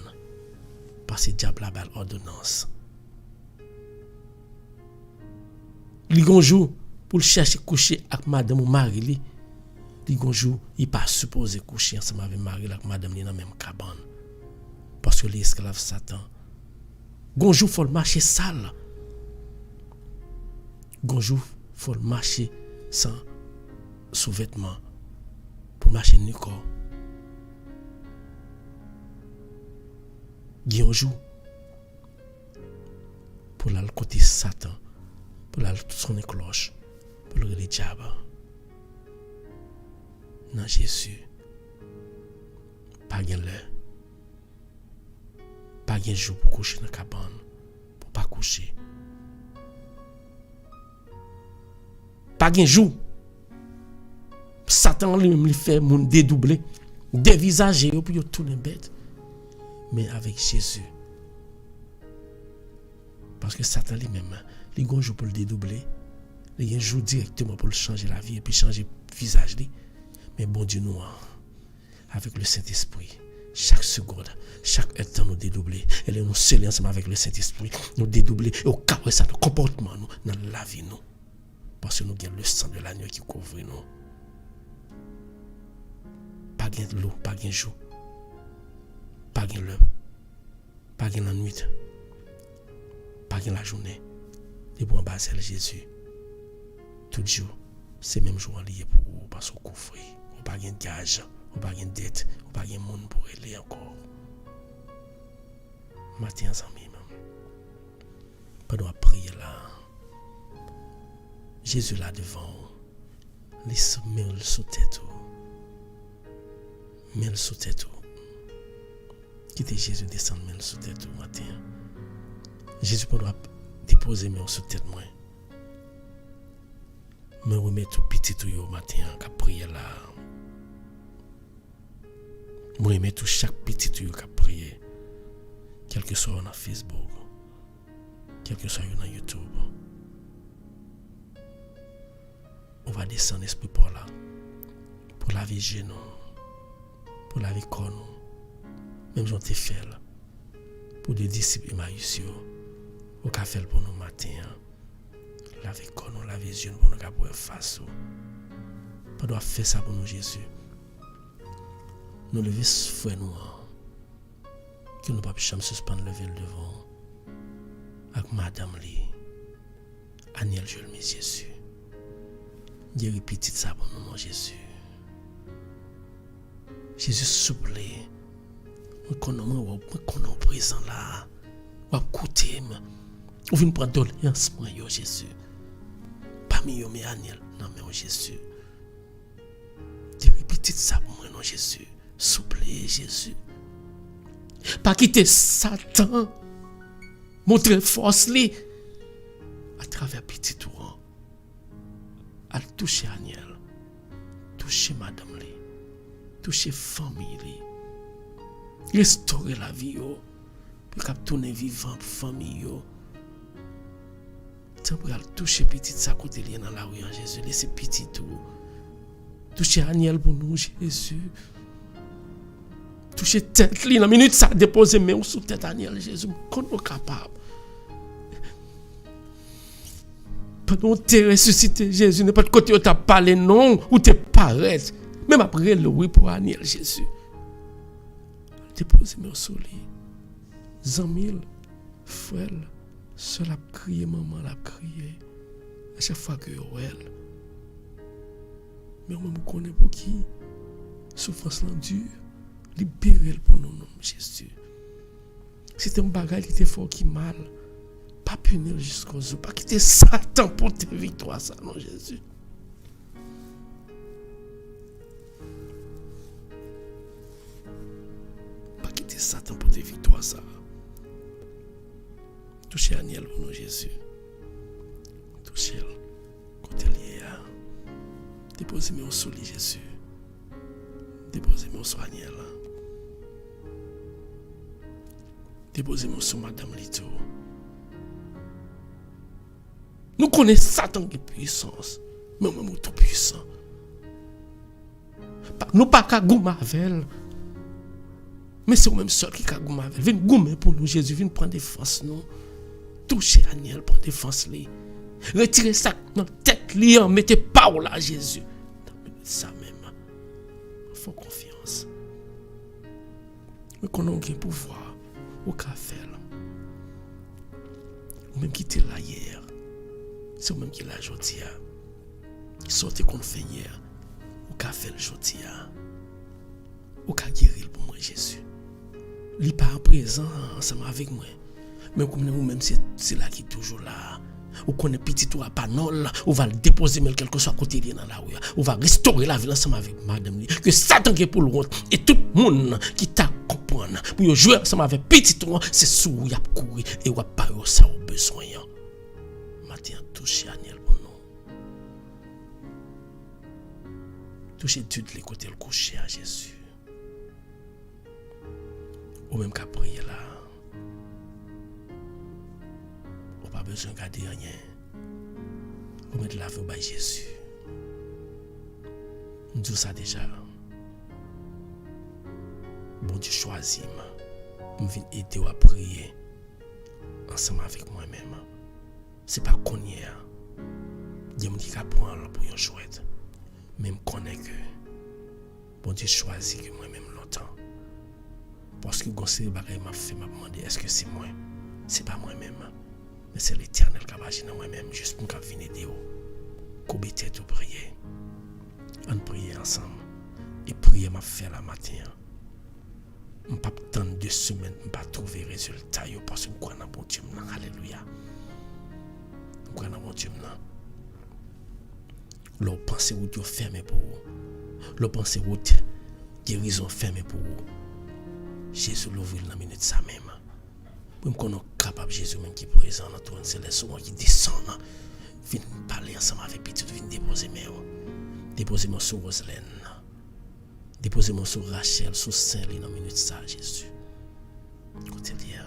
parce que le diable a balle ordonnance. Il y a un jour pour le chercher coucher avec madame ou mari. Il y a un jour il pas supposé coucher ensemble avec mari avec madame dans la même cabane. Parce que l'esclave Satan. Gonjou faut marcher sale. Gonjou faut marcher sans sous-vêtements. Pour marcher nu corps. Gonjou pour la côté Satan. Pour la sonner cloche. Pour le diable. Non Jésus. Pas gain l'heure. Pas de jour pour coucher dans la cabane, pour pas coucher. Pas de jour. Satan lui-même fait mon dédoubler, dévisager pour tourner bête. Mais avec Jésus. Parce que Satan lui-même, il a un jour pour le dédoubler, il a un jour directement pour le changer la vie et puis changer le visage. Mais bon Dieu nous, avec le Saint-Esprit. Chaque seconde, chaque instant nous dédoubler. Et nous sceller ensemble avec le Saint-Esprit. Nous dédoubler et au cas où ça, nos comportements nous, dans la vie nous. Parce que nous avons le sang de l'agneau qui couvre nous. Pas de l'eau, pas de jour. Pas de l'heure. Pas de la nuit. Pas de la journée. Les bons basel Jésus. Tout jour, c'est même jour lié pour vous parce qu'on couvre. On pas de gage. Ou pas de dette, ou pas de monde pour aller encore. Matin, amis, pendant prier là, Jésus là devant, laisse mêle sous tête, mêle sous tête. Quittez Jésus descendre mêle sous tête matin. Jésus pendant déposer mêle sous tête moi. Me remet tout petit tout au matin, qu'à prier là. Moi, je mets tout chaque petit truc qui a prié, quel que soit dans Facebook, quel que soit dans YouTube. On va descendre l'esprit pour là, pour laver genoux, pour laver corps, même j'en t'ai fait là, pour des disciples Emmaüs, au café pour nous matin, laver corps, laver yeux pour nous capables face. On doit faire ça pour nous Jésus. Nous lever frère nous que nous pas jamais suspendre lever le devant avec madame li Aniel Jules Jésus. Dieu répète ça pour nous mon Jésus. Jésus souple. Moi connais présent là. Ou écouter ou vinn prendre doléance moi yo Jésus. Parmi yo mais Aniel non mais Jésus. Dieu répète ça pour moi non Jésus. Souple Jésus. Pas quitter Satan. Montrer force li à travers petit tour. À toucher Aniel. Toucher madame li. Toucher famille li. Restaurer la vie yo. Pour qu'à tourner vivant pour famille yo. Tant pour toucher petit ça côté li dans la rue en Jésus. Laissez petit tout. Toucher Aniel pour nous Jésus. Toucher tête li dans minute ça déposer main sous tête Aniel Jésus qu'on est capable. Pendant te ressuscité Jésus n'importe côté où t'a parlé non ou te paraître même après le oui pour Aniel Jésus Déposez mes sous lui. Zamil, frère, seul a crié, maman l'a crié. À chaque fois que yo elle. Mais on me connaît pour qui? Souffrance là dure. Libérez pour nous, nom Jésus. C'était un bagage qui était fort qui mal. Pas punir jusqu'au jour. Pas quitter Satan pour tes victoires, ça, non Jésus. Pas quitter Satan pour tes victoires, ça. Touchez Aniel pour nous, Jésus. Touchez-le. Côté lié. Déposez-moi au sol, Jésus. Déposez-moi sur Aniel. Déposez-moi sur Madame Lito. Nous connaissons Satan qui est puissance. Mais nous sommes tout puissants. Nous pas qu'à goumavel. Mais c'est vous-même seul qui a goumavel. Venez goumer pour nous, Jésus. Venez prendre défense, nous. Touchez Aniel, prendre défense, lui. Retirez ça dans la tête, lui. Mettez pas là, Jésus. Ça même. Il faut confiance. Mais qu'on a un pouvoir au café. Ou même qui était là hier. C'est ou même qui l'a aujourd'hui. Sortez qu'on fait hier. Ou café le aujourd'hui. Ou qu'a guérir pour moi, Jésus. Il n'est pas présent ensemble avec moi. Mais comme vous-même, c'est là qui est toujours là. Ou qu'on est petit ou à panol, ou va le déposer mais quelque soit à côté de dans la rue. Ou va restaurer la vie ensemble avec madame. Que Satan qui est pour le monde et tout le monde qui t'a compris. Pour jouer ensemble avec petit ou c'est sous y a courir et ou pas ça au besoin. Matin toucher Aniel pour nous. Toucher toutes les côtés le coucher à Jésus. Ou même qu'à prier là. Pas besoin de garder rien. Vous mettez la vie au Jésus. Nous disons ça déjà. Bon Dieu choisit. Je viens aider à prier ensemble avec moi-même. Ce n'est pas qu'on y est. Dieu me dit qu'à prendre pour une chouette. Mais je connais que bon Dieu choisit que moi-même longtemps. Parce que quand c'est bagay m'a fait m'a demander est-ce que c'est moi? C'est pas moi-même. Mais c'est l'Éternel qui va agir dans moi-même, juste pour qu'on vienne aider. Qu'on bête tout prier. On prie ensemble. Et prier m'a fait la matin. Je ne peux pas attendre 2 semaines, je ne peux pas trouver le résultat. Parce que je crois dans mon Dieu. Alléluia. Je crois dans mon Dieu. L'on pense que Dieu fermé pour vous. L'on pense que guérison fermée pour vous. Jésus l'ouvre dans la minute ça même. Même qu'on est capable, Jésus même qui est présent dans ton céleste, qui descend, viens parler ensemble avec petit, viens déposer mes mains. Déposer mes sur Roselaine. Déposer mes sur Rachel, sur Saint-Ly dans la minute ça, Jésus. Écoutez bien.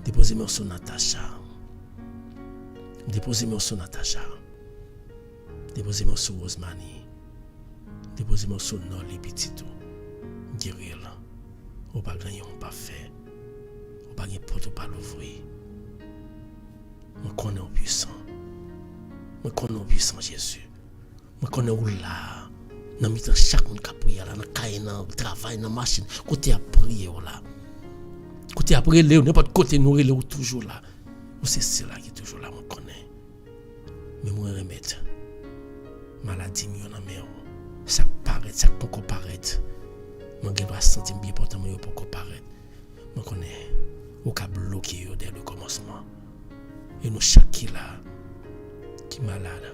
Déposer mes sur Natacha. Déposer mes sur Natacha. Déposer mes sur Rosemary. Déposer mes sur Noli Petito. Guérir là. Ou pas gagner, ou pas faire. Pas de porte ou pas l'ouvrir. Je connais au puissant. Je connais au puissant Jésus. Je connais où là. Dans le chaque monde qui a prié là, dans le cahier, dans le travail, dans la machine. Côté à prier là. Côté à prier, n'importe côté nous est toujours là. Ou c'est cela qui est toujours là, je connais. Mais moi remettre. Maladie mieux dans mes ça paraît, ça peut comparaître. Je dois sentir bien important, mais je peux comparaître. Je connais. Ou qu'a bloqué dès le commencement. Et nous chaque qui là, qui est malade,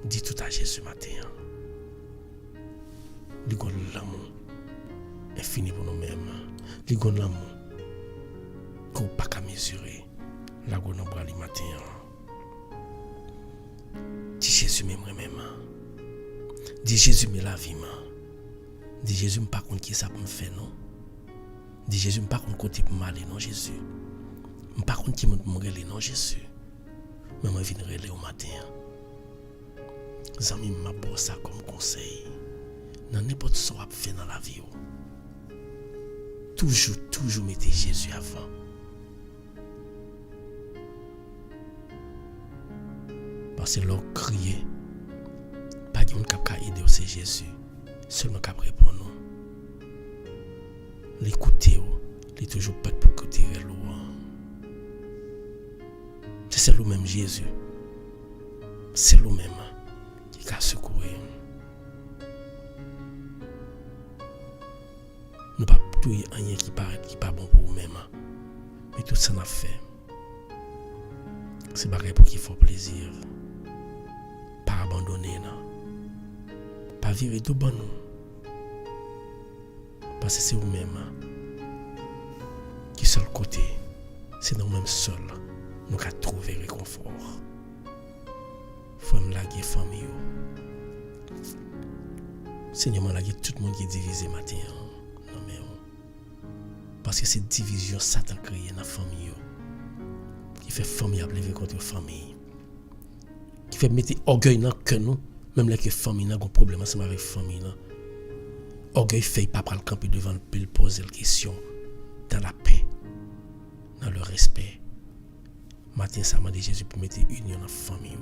dit tout à Jésus matin. Lui gon l'amour infini pour nous-mêmes. Lui gon l'amour qu'on pas qu'à mesurer. La gon en bras le matin. Dit Jésus même moi-même. Dit Jésus me la vie. Dit Jésus me pas contre qui ça peut me faire non. Dit Jésus, je ne sais pas côté pour m'aller, non Jésus. Je ne sais pas qui me relève, non Jésus. Mais je viens relèver au matin. Les amis m'ont ça comme conseil. Dans n'importe ce qu'on fait dans la vie. Toujours mettez Jésus avant. Parce que l'on crie, pas de monde qui a aidé, c'est Jésus. Seulement qui a répondre nous. l'écouter, il est toujours prêt pour écouter l'eau. C'est lui-même Jésus. C'est lui-même qui a secouru. Nous ne pouvons pas tout rien qui pas bon pour nous-mêmes. Mais tout ça n'a fait. C'est pareil pour qu'il faut plaisir. Pas abandonner. Pas vivre tout bon nous. Parce que c'est vous-même qui seul côté. C'est nous-mêmes seuls. Nous avons trouvé réconfort. Il faut me laguer famille. Seigneur, me laguer tout le monde qui est divisé matin. Non mais parce que cette division Satan créé dans la famille. Qui fait famille à lever contre famille. Qui fait mettre orgueil dans que nous, même là que famille n'a pas de problème ensemble avec famille. Orgueil fait pas le camper devant le poser la question dans la paix, dans le respect. Matin, ça m'a dit Jésus pour mettre union dans la famille.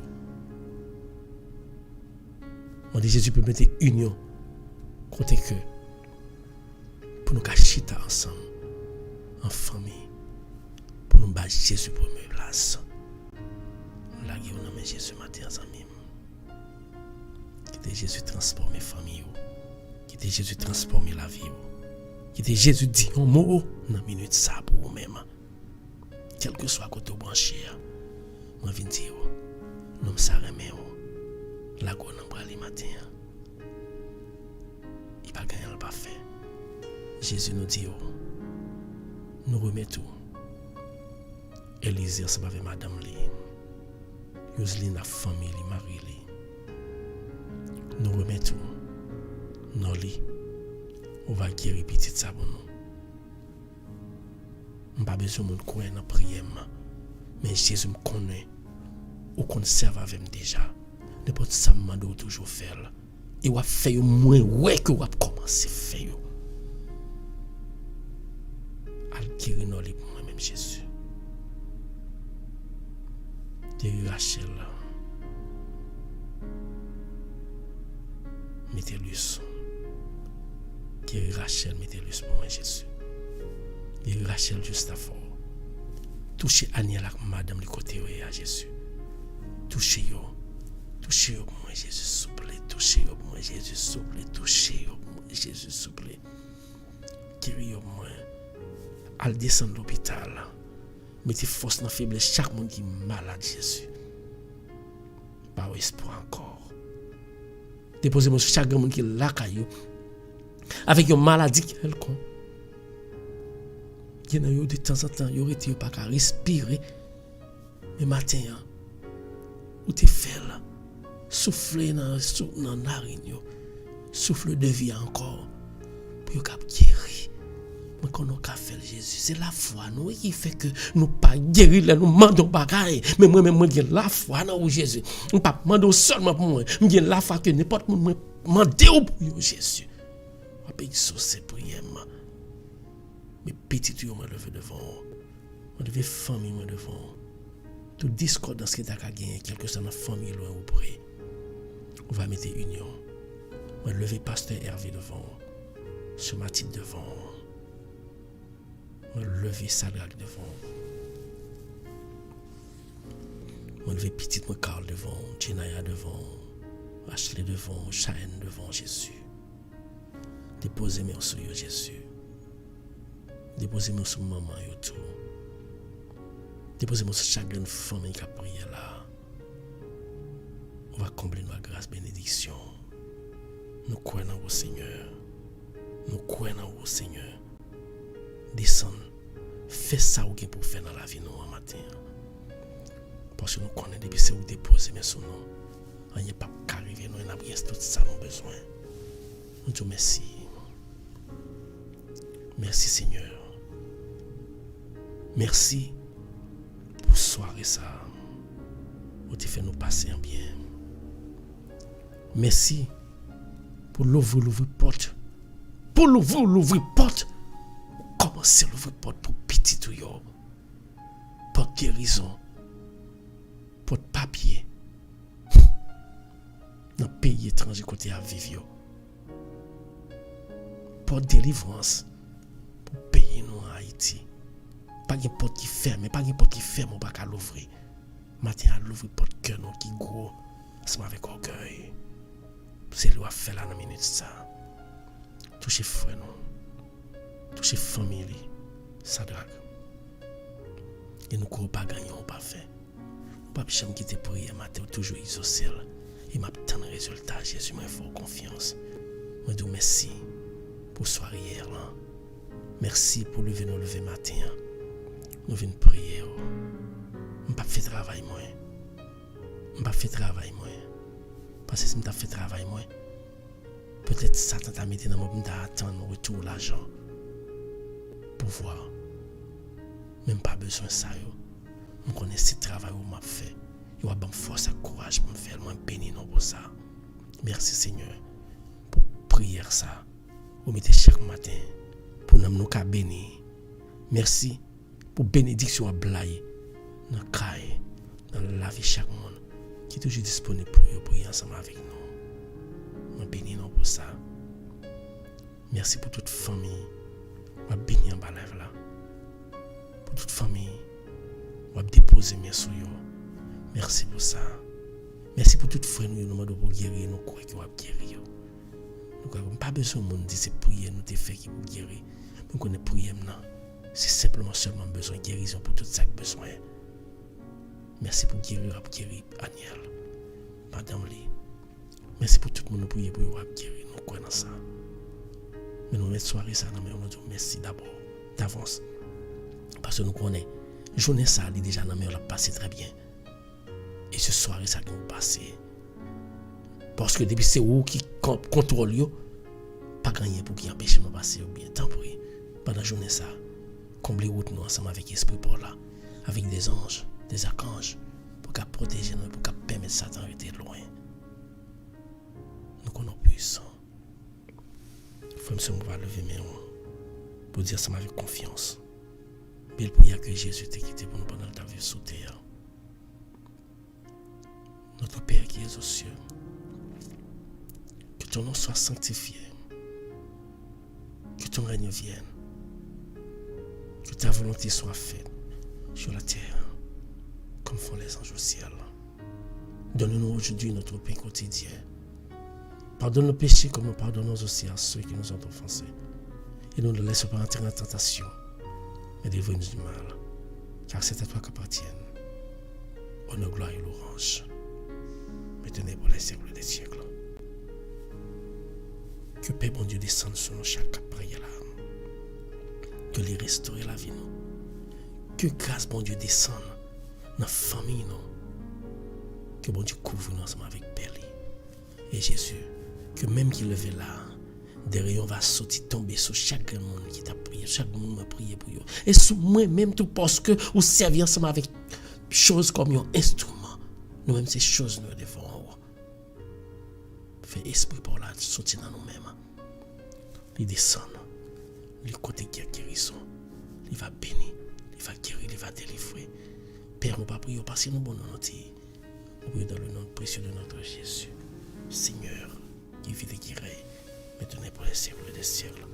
M'a dit Jésus pour mettre union côté que pour nous cacher ensemble en famille pour nous battre Jésus pour me place. Là, il y a Jésus matin ensemble. Qui Jésus transformer famille. Qui Jésus transformer la vie. Qui Jésus dit un mot dans minute ça pour vous-même. Quel que soit côté branché, moi viens dire, nous sommes remet, la go n'a pas les matins. Il pas gagner le pas fait. Jésus nous dit, nous remettons. Élisée, c'est avec madame li. Yoseline la famille, Marie li. Nous remettons. Nous li. On va guérir petit ça pour nous. Je n'ai pas besoin de croire dans la prière. Mais Jésus me connaît. Ou qu'on serve avec moi déjà. N'importe ça me demande toujours faire. Et on va faire moins ouais que on va commencer à faire. Al guérir nous pour moi-même Jésus. Guérir Rachel. Mettez-lui. Guérir Rachel, mettez-lui pour moi Jésus. Et Rachel juste avant. Touchez Aniel avec madame du côté à Jésus. Touchez-yo. Touchez-yo pour moi Jésus souple. Touchez-yo pour moi Jésus souple. Touchez-yo pour moi Jésus souple. Guéris-yo pour moi. Al descendre l'hôpital. Mettez force dans la faiblesse. Chaque monde qui est malade Jésus. Pas espoir encore. Déposez-moi sur chaque monde qui est là avec une maladie quelconque. Il y a de temps en temps, il y aurait été pas qu'à respirer. Mais matin, où tu fais là, souffler dans la narine, souffle de vie encore, pour que tu guérir. Mais quand on a fait Jésus, c'est la foi nous qui fait que nous pas guérir là, nous demandons bagaille. Mais moi-même, j'ai la foi dans Jésus. Je ne pas demander seulement pour moi. J'ai la foi que n'importe qui me demande pour Jésus. Je vais exaucer prière. Mais petit tu me lever devant. Je devais famille me devant. Tout discordance qui t'a gagné, quelque chose dans la famille loin ou près. On va mettre union. Je lever pasteur Hervé devant. Ce matin devant. Je lever Sadrach devant. Je lever petit moi Carl devant. Jenaya devant. Ashley devant. Cheyenne devant Jésus. Déposez-moi sur Jésus. Déposez-moi sur maman et tout. Déposez-moi sur chaque grande famille qui a prié là. On va combler notre grâce, bénédiction. Nous croyons au Seigneur. Nous croyons au Seigneur. Descends. Fais ça ou pour faire dans la vie nous en matin. Parce que nous connaissons depuis que vous déposez mais sur nous. On n'y a pas qu'arriver, nous avons tout ça nous besoin. Nous te merci. Merci Seigneur. Merci pour soirée ça. Où tu fais nous passer en bien. Merci pour l'ouvrir porte. Pour l'ouvrir porte. Commencez à l'ouvrir porte pour petit tout yo. Porte guérison. Porte papier. Dans le pays étranger côté à vivre. Porte délivrance. pour payer nous en Haïti. Pas de porte qui ferme, pas de porte qui ferme, on pas qu'à l'ouvrir. Matin à l'ouvrir porte cœur nous qui gros, ensemble avec orgueil. C'est lui a fait là dans minute ça. Toucher frère nous, toucher famille, ça drague. Et nous courons pas gagner, on pas fait. On pas jamais quitter prier matin toujours isocèle. Et m'a tant de résultats, Jésus m'a fait confiance. Je dis merci pour soirée hier là. Merci pour lever nous lever matin. Nous venons prier. Je pas fait travail moi. Je pas fait travail moi. Parce que si je fait travail moi, peut-être Satan t'a mis dans mon monde d'attendre retour l'argent pour voir. Même pas besoin de ça. Je connais ce travail que m'a fait. Il y a bonne force et courage pour me faire. Moi, béni non pour ça. Merci Seigneur pour prière ça. Vous mettez chaque matin pour nous qu'à bénir. Merci pour bénédiction à blaye dans le caille, dans la vie chaque monde qui est toujours disponible pour vous prier ensemble avec nous. Moi, béni non pour ça. Merci pour toute famille. Moi, béni en bas là. Pour toute famille. Moi, déposer mes sous yo. Merci pour ça. Merci pour toute frère nous demandons pour guérir nous croyons qu'on va guérir. Nous n'avons pas besoin de monde dire c'est prier nous te fait qui pour guérir. Nous connaissons prier maintenant. C'est simplement seulement besoin de guérison pour tout ça que besoin. Merci pour guérir Aniel. Madame Lee. Merci pour tout le monde prier pour guérir nous croyons dans ça. Mais nous mettons soirée ça dans nous disons merci d'abord d'avance. Parce que nous connaissons journée ça est déjà dans on l'a passé très bien. Et ce soir, ça qui nous passe. Parce que depuis c'est vous qui contrôle yo, pas gagner pour qui empêche nous passer bien. Tant pis. Pendant la journée ça, combler route nous ensemble avec l'esprit pour là, avec des anges, des archanges, pour qu'à protéger nous, pour qu'à permettre Satan d'être loin. Nous connaissons puissant. Faut me va lever mes mains pour dire ça avec confiance. Belle prière que Jésus t'a quitté pour nous pendant ta vie sur terre. Notre Père qui est aux cieux, que ton nom soit sanctifié, que ton règne vienne, que ta volonté soit faite sur la terre, comme font les anges au ciel. Donne-nous aujourd'hui notre pain quotidien. Pardonne nos péchés comme nous pardonnons aussi à ceux qui nous ont offensés. Et ne nous laisse pas entrer en tentation, mais délivre-nous du mal, car c'est à toi qu'appartiennent honneur, gloire et louange. Maintenant pour les siècles des siècles. Que paix bon Dieu descende sur nous chaque prière là. Que les restaurer la vie nous. Que grâce bon Dieu descende dans la famille nous. Que bon Dieu couvre nous ensemble avec Père. Et Jésus, que même qu'il levé là, des rayons va sortir tomber sur chaque monde qui t'a prié, chaque monde m'a prié pour eux. Et sur moi même tout parce que vous servez ensemble avec choses comme un instrument. Nous même ces choses nous devons. Fait esprit pour la sortir dans nous-mêmes. Il descend. Il côté qui a guérison. Il va bénir. Il va guérir. Il va délivrer. Père, nous pas prier parce que nous bon nous nous prions dans le nom précieux de notre Jésus. Seigneur, qui vit et qui règne, maintenant pour les siècles des siècles.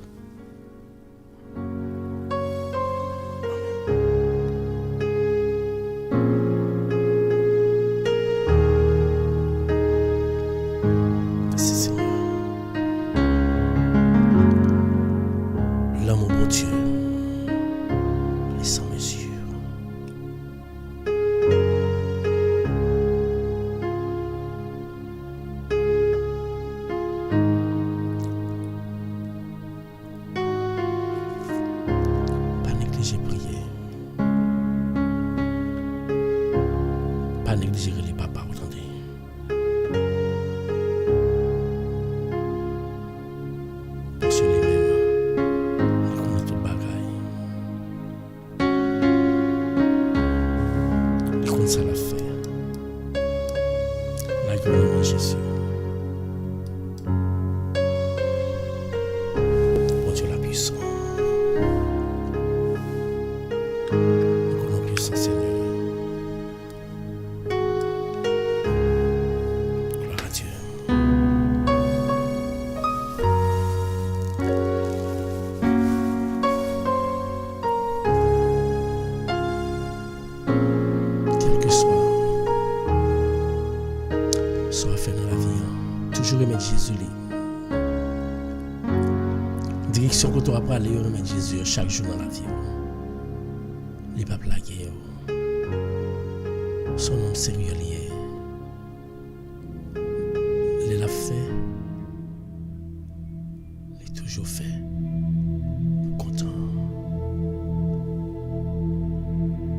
direction que tu vas aller, nous mettre Jésus chaque jour dans la vie. Il n'est pas plagué. Son nom sérieux lié. Il l'a fait. Il est toujours fait. Content.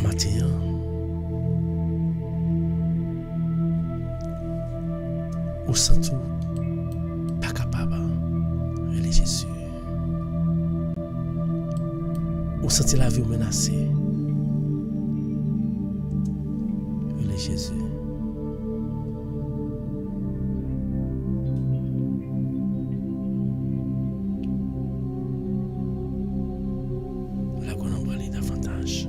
Matin. Ou sans tout. Pas capable. Il est Jésus. Ou senti la vie menacée. Il est Jésus. La qu'on en parle davantage.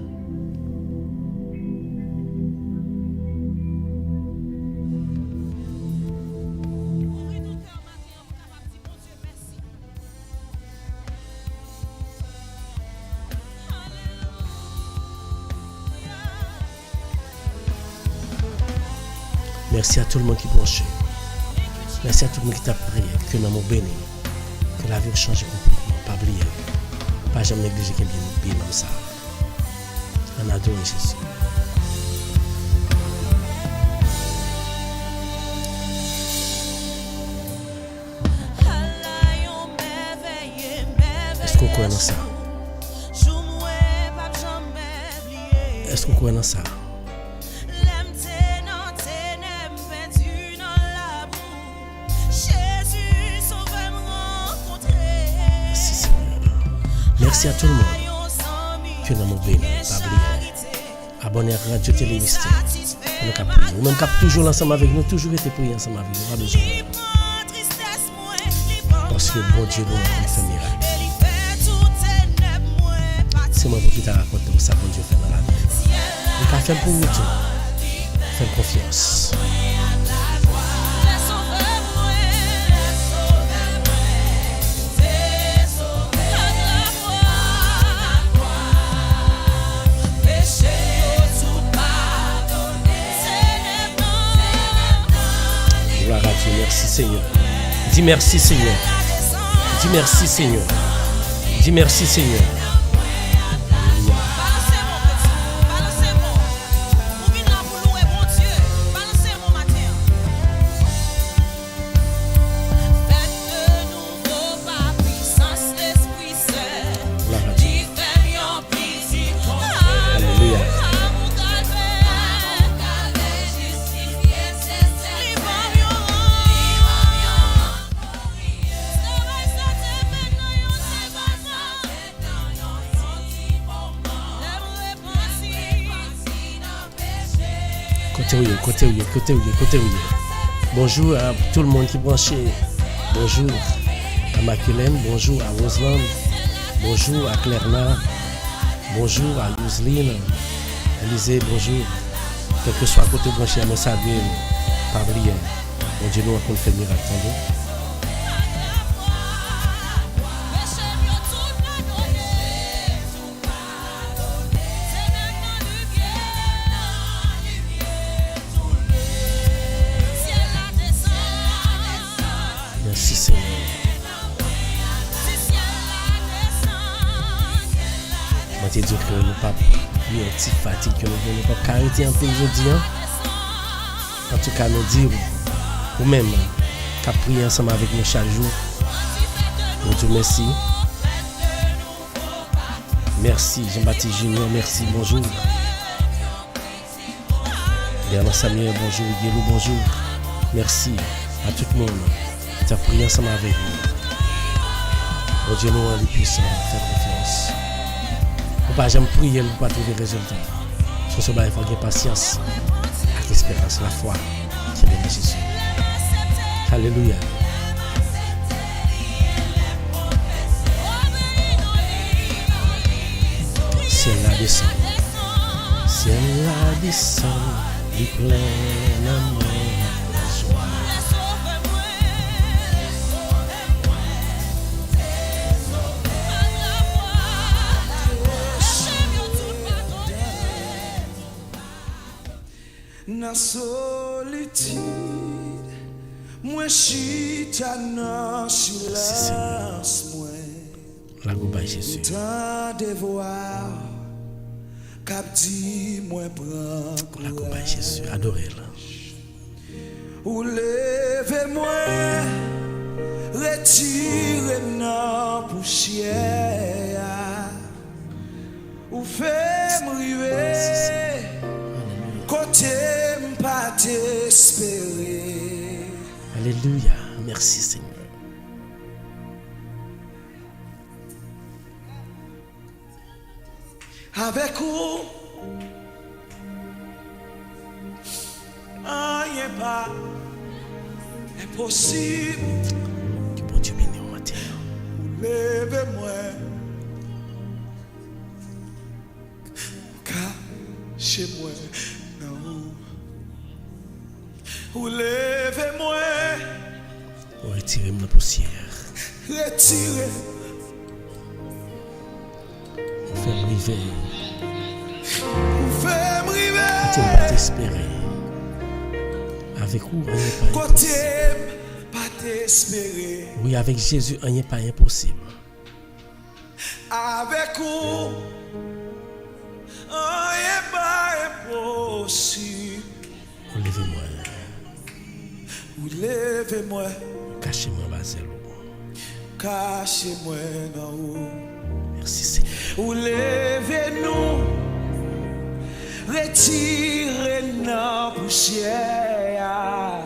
Merci à tout le monde qui branche. Merci à tout le monde qui t'a prié. Que nous avons béni. Que la vie change complètement. Pas oublier. Pas jamais négliger qu'il y ait bien comme ça. On adore Jésus. Est-ce qu'on croit dans ça? Est-ce qu'on croit dans ça? Merci à tout le monde que nous avons béni, pas oublier. Abonnez à Radio Télé Mystère. Nous avons prié. Nous même toujours ensemble avec nous, toujours été prié ensemble avec nous. Pas besoin. Parce que bon Dieu nous a fait miracle. C'est moi qui t'a raconté ça, bon Dieu fait dans la vie. Il a fait pour vous tout. Faites confiance. Merci Seigneur. Dis merci Seigneur. Dis merci Seigneur. Dis merci Seigneur. Côté. Bonjour à tout le monde qui est branché. Bonjour à Maculène. Bonjour à Roseland. Bonjour à Clairna. Bonjour à Luseline. Élisée, bonjour. Quel que soit côté branché à me saluer. Pas oublier. Bon Dieu nous a fait miracle. Merci Seigneur. Je te dis que nous pas une petite fatigue, que nous ne pouvons pas arrêter un peu aujourd'hui. En tout cas, nous dire, ou même, qu'à prier ensemble avec nous chaque jour. Nous disons merci. Merci Jean-Baptiste Junior, merci, bonjour. Bernard Samuel, bonjour. Guélou, bonjour. Merci à tout le monde. Tu as prié ensemble avec nous. Oh Dieu, nous sommes puissants, fais confiance. On ne peut pas jamais prier, on ne peut pas trouver résultat. Sur ce, il faut avoir patience, avec l'espérance, la foi qui est de Jésus. Alléluia. Ciel la descend, ciel la descend, du plein amour. Na solitude, moi chita nan silence moi. La coupe Jésus. Tant devoir cap dit moi prends La coupe Jésus. Adorez-le. ou levez-moi retirez dans poussière ou fait m'river côté m'pas t'espérer. Alléluia. Merci Seigneur. Avec vous, rien pas impossible. Que bon Dieu bénisse au matin. Levez-moi, cachez-moi non. Ou levez-moi, Retirez-moi la poussière. retirez, Fais-moi river. ou faites-moi Tu river. pas t'espérer. Avec vous, rien n'est pas Côté impossible. pas t'espérer. Oui, avec Jésus, rien n'est pas impossible. Avec vous, rien pas impossible. Levez-moi. Ou levez-moi, Cachez-moi, Bazel. cachez-moi dans haut. Merci Seigneur. Ou levez-nous, retirez la poussière.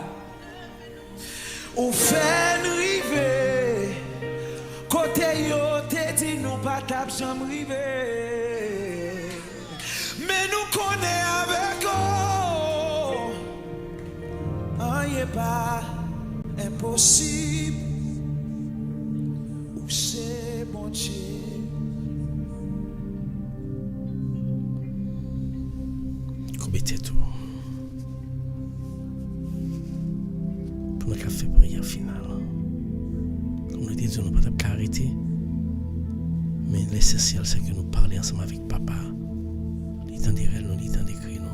Ou faites river, côté yo te dit nous pas tap jamais river. Mais nous connaît avec vous, rien pas impossible. Ou c'est bon Dieu. Mettez tout. Pour nous faire prière finale. Comme nous disons, nous ne pouvons pas arrêter. Mais l'essentiel, c'est que nous parlions ensemble avec Papa. Il temps de nous, il temps d'écrire nous.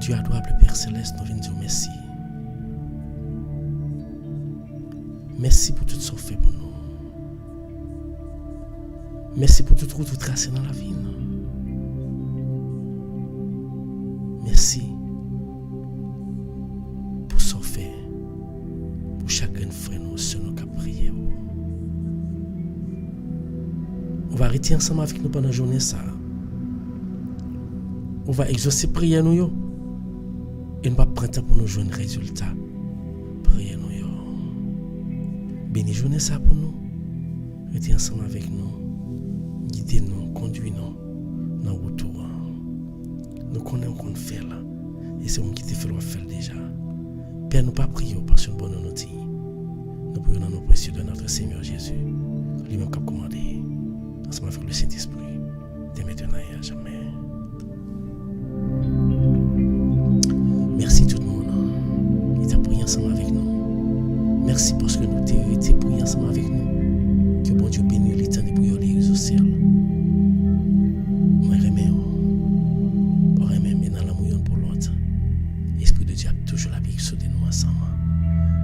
Dieu adorable Père Céleste, nous venons dire merci. Merci pour tout ce que vous faites pour nous. Merci pour toute route tracée dans la vie. Merci pour ce que vous faites pour chacun frère nous, sur nos prières. On va arrêter ensemble avec nous pendant la journée ça. On va exaucer prière nous yo. Et nous va prendre temps pour nous jouer un résultat. Prière nous yo. Béni journée ça pour nous. Restez ensemble avec nous. Guidez-nous, conduisez-nous dans le retour. Nous connaissons qu'on fait là. Et c'est nous qui te faisons faire déjà. Père, nous pas prier parce que nous bonne nous dit. Nous prions dans nos précieux de notre Seigneur Jésus. Lui-même qui a commandé. Ensemble avec le Saint-Esprit. Dès maintenant et à jamais. Merci tout le monde. Il t'a prié ensemble avec nous. Merci parce que nous t'avons été prié ensemble avec nous. Que bon Dieu bénisse les temps de prière les réseaux sociaux. Moi, je remets dans l'amour pour l'autre. Esprit de Dieu a toujours la vie qui saute nous ensemble.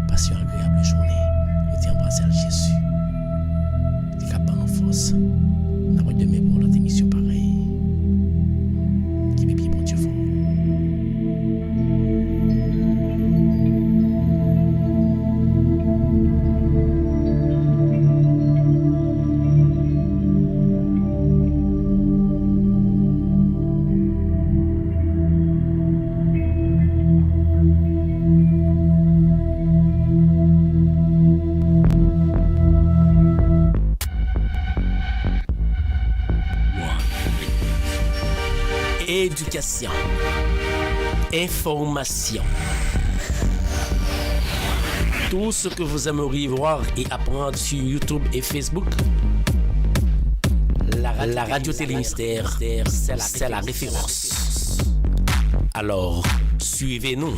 Passe une agréable journée. Et t'es embrassé à Jésus. T'es capable de force. N'a pas de pour l'autre émission pareille. Qui bien bon Dieu fort. Éducation, information, tout ce que vous aimeriez voir et apprendre sur YouTube et Facebook. La radio Télémystère, c'est la référence. Alors, suivez-nous.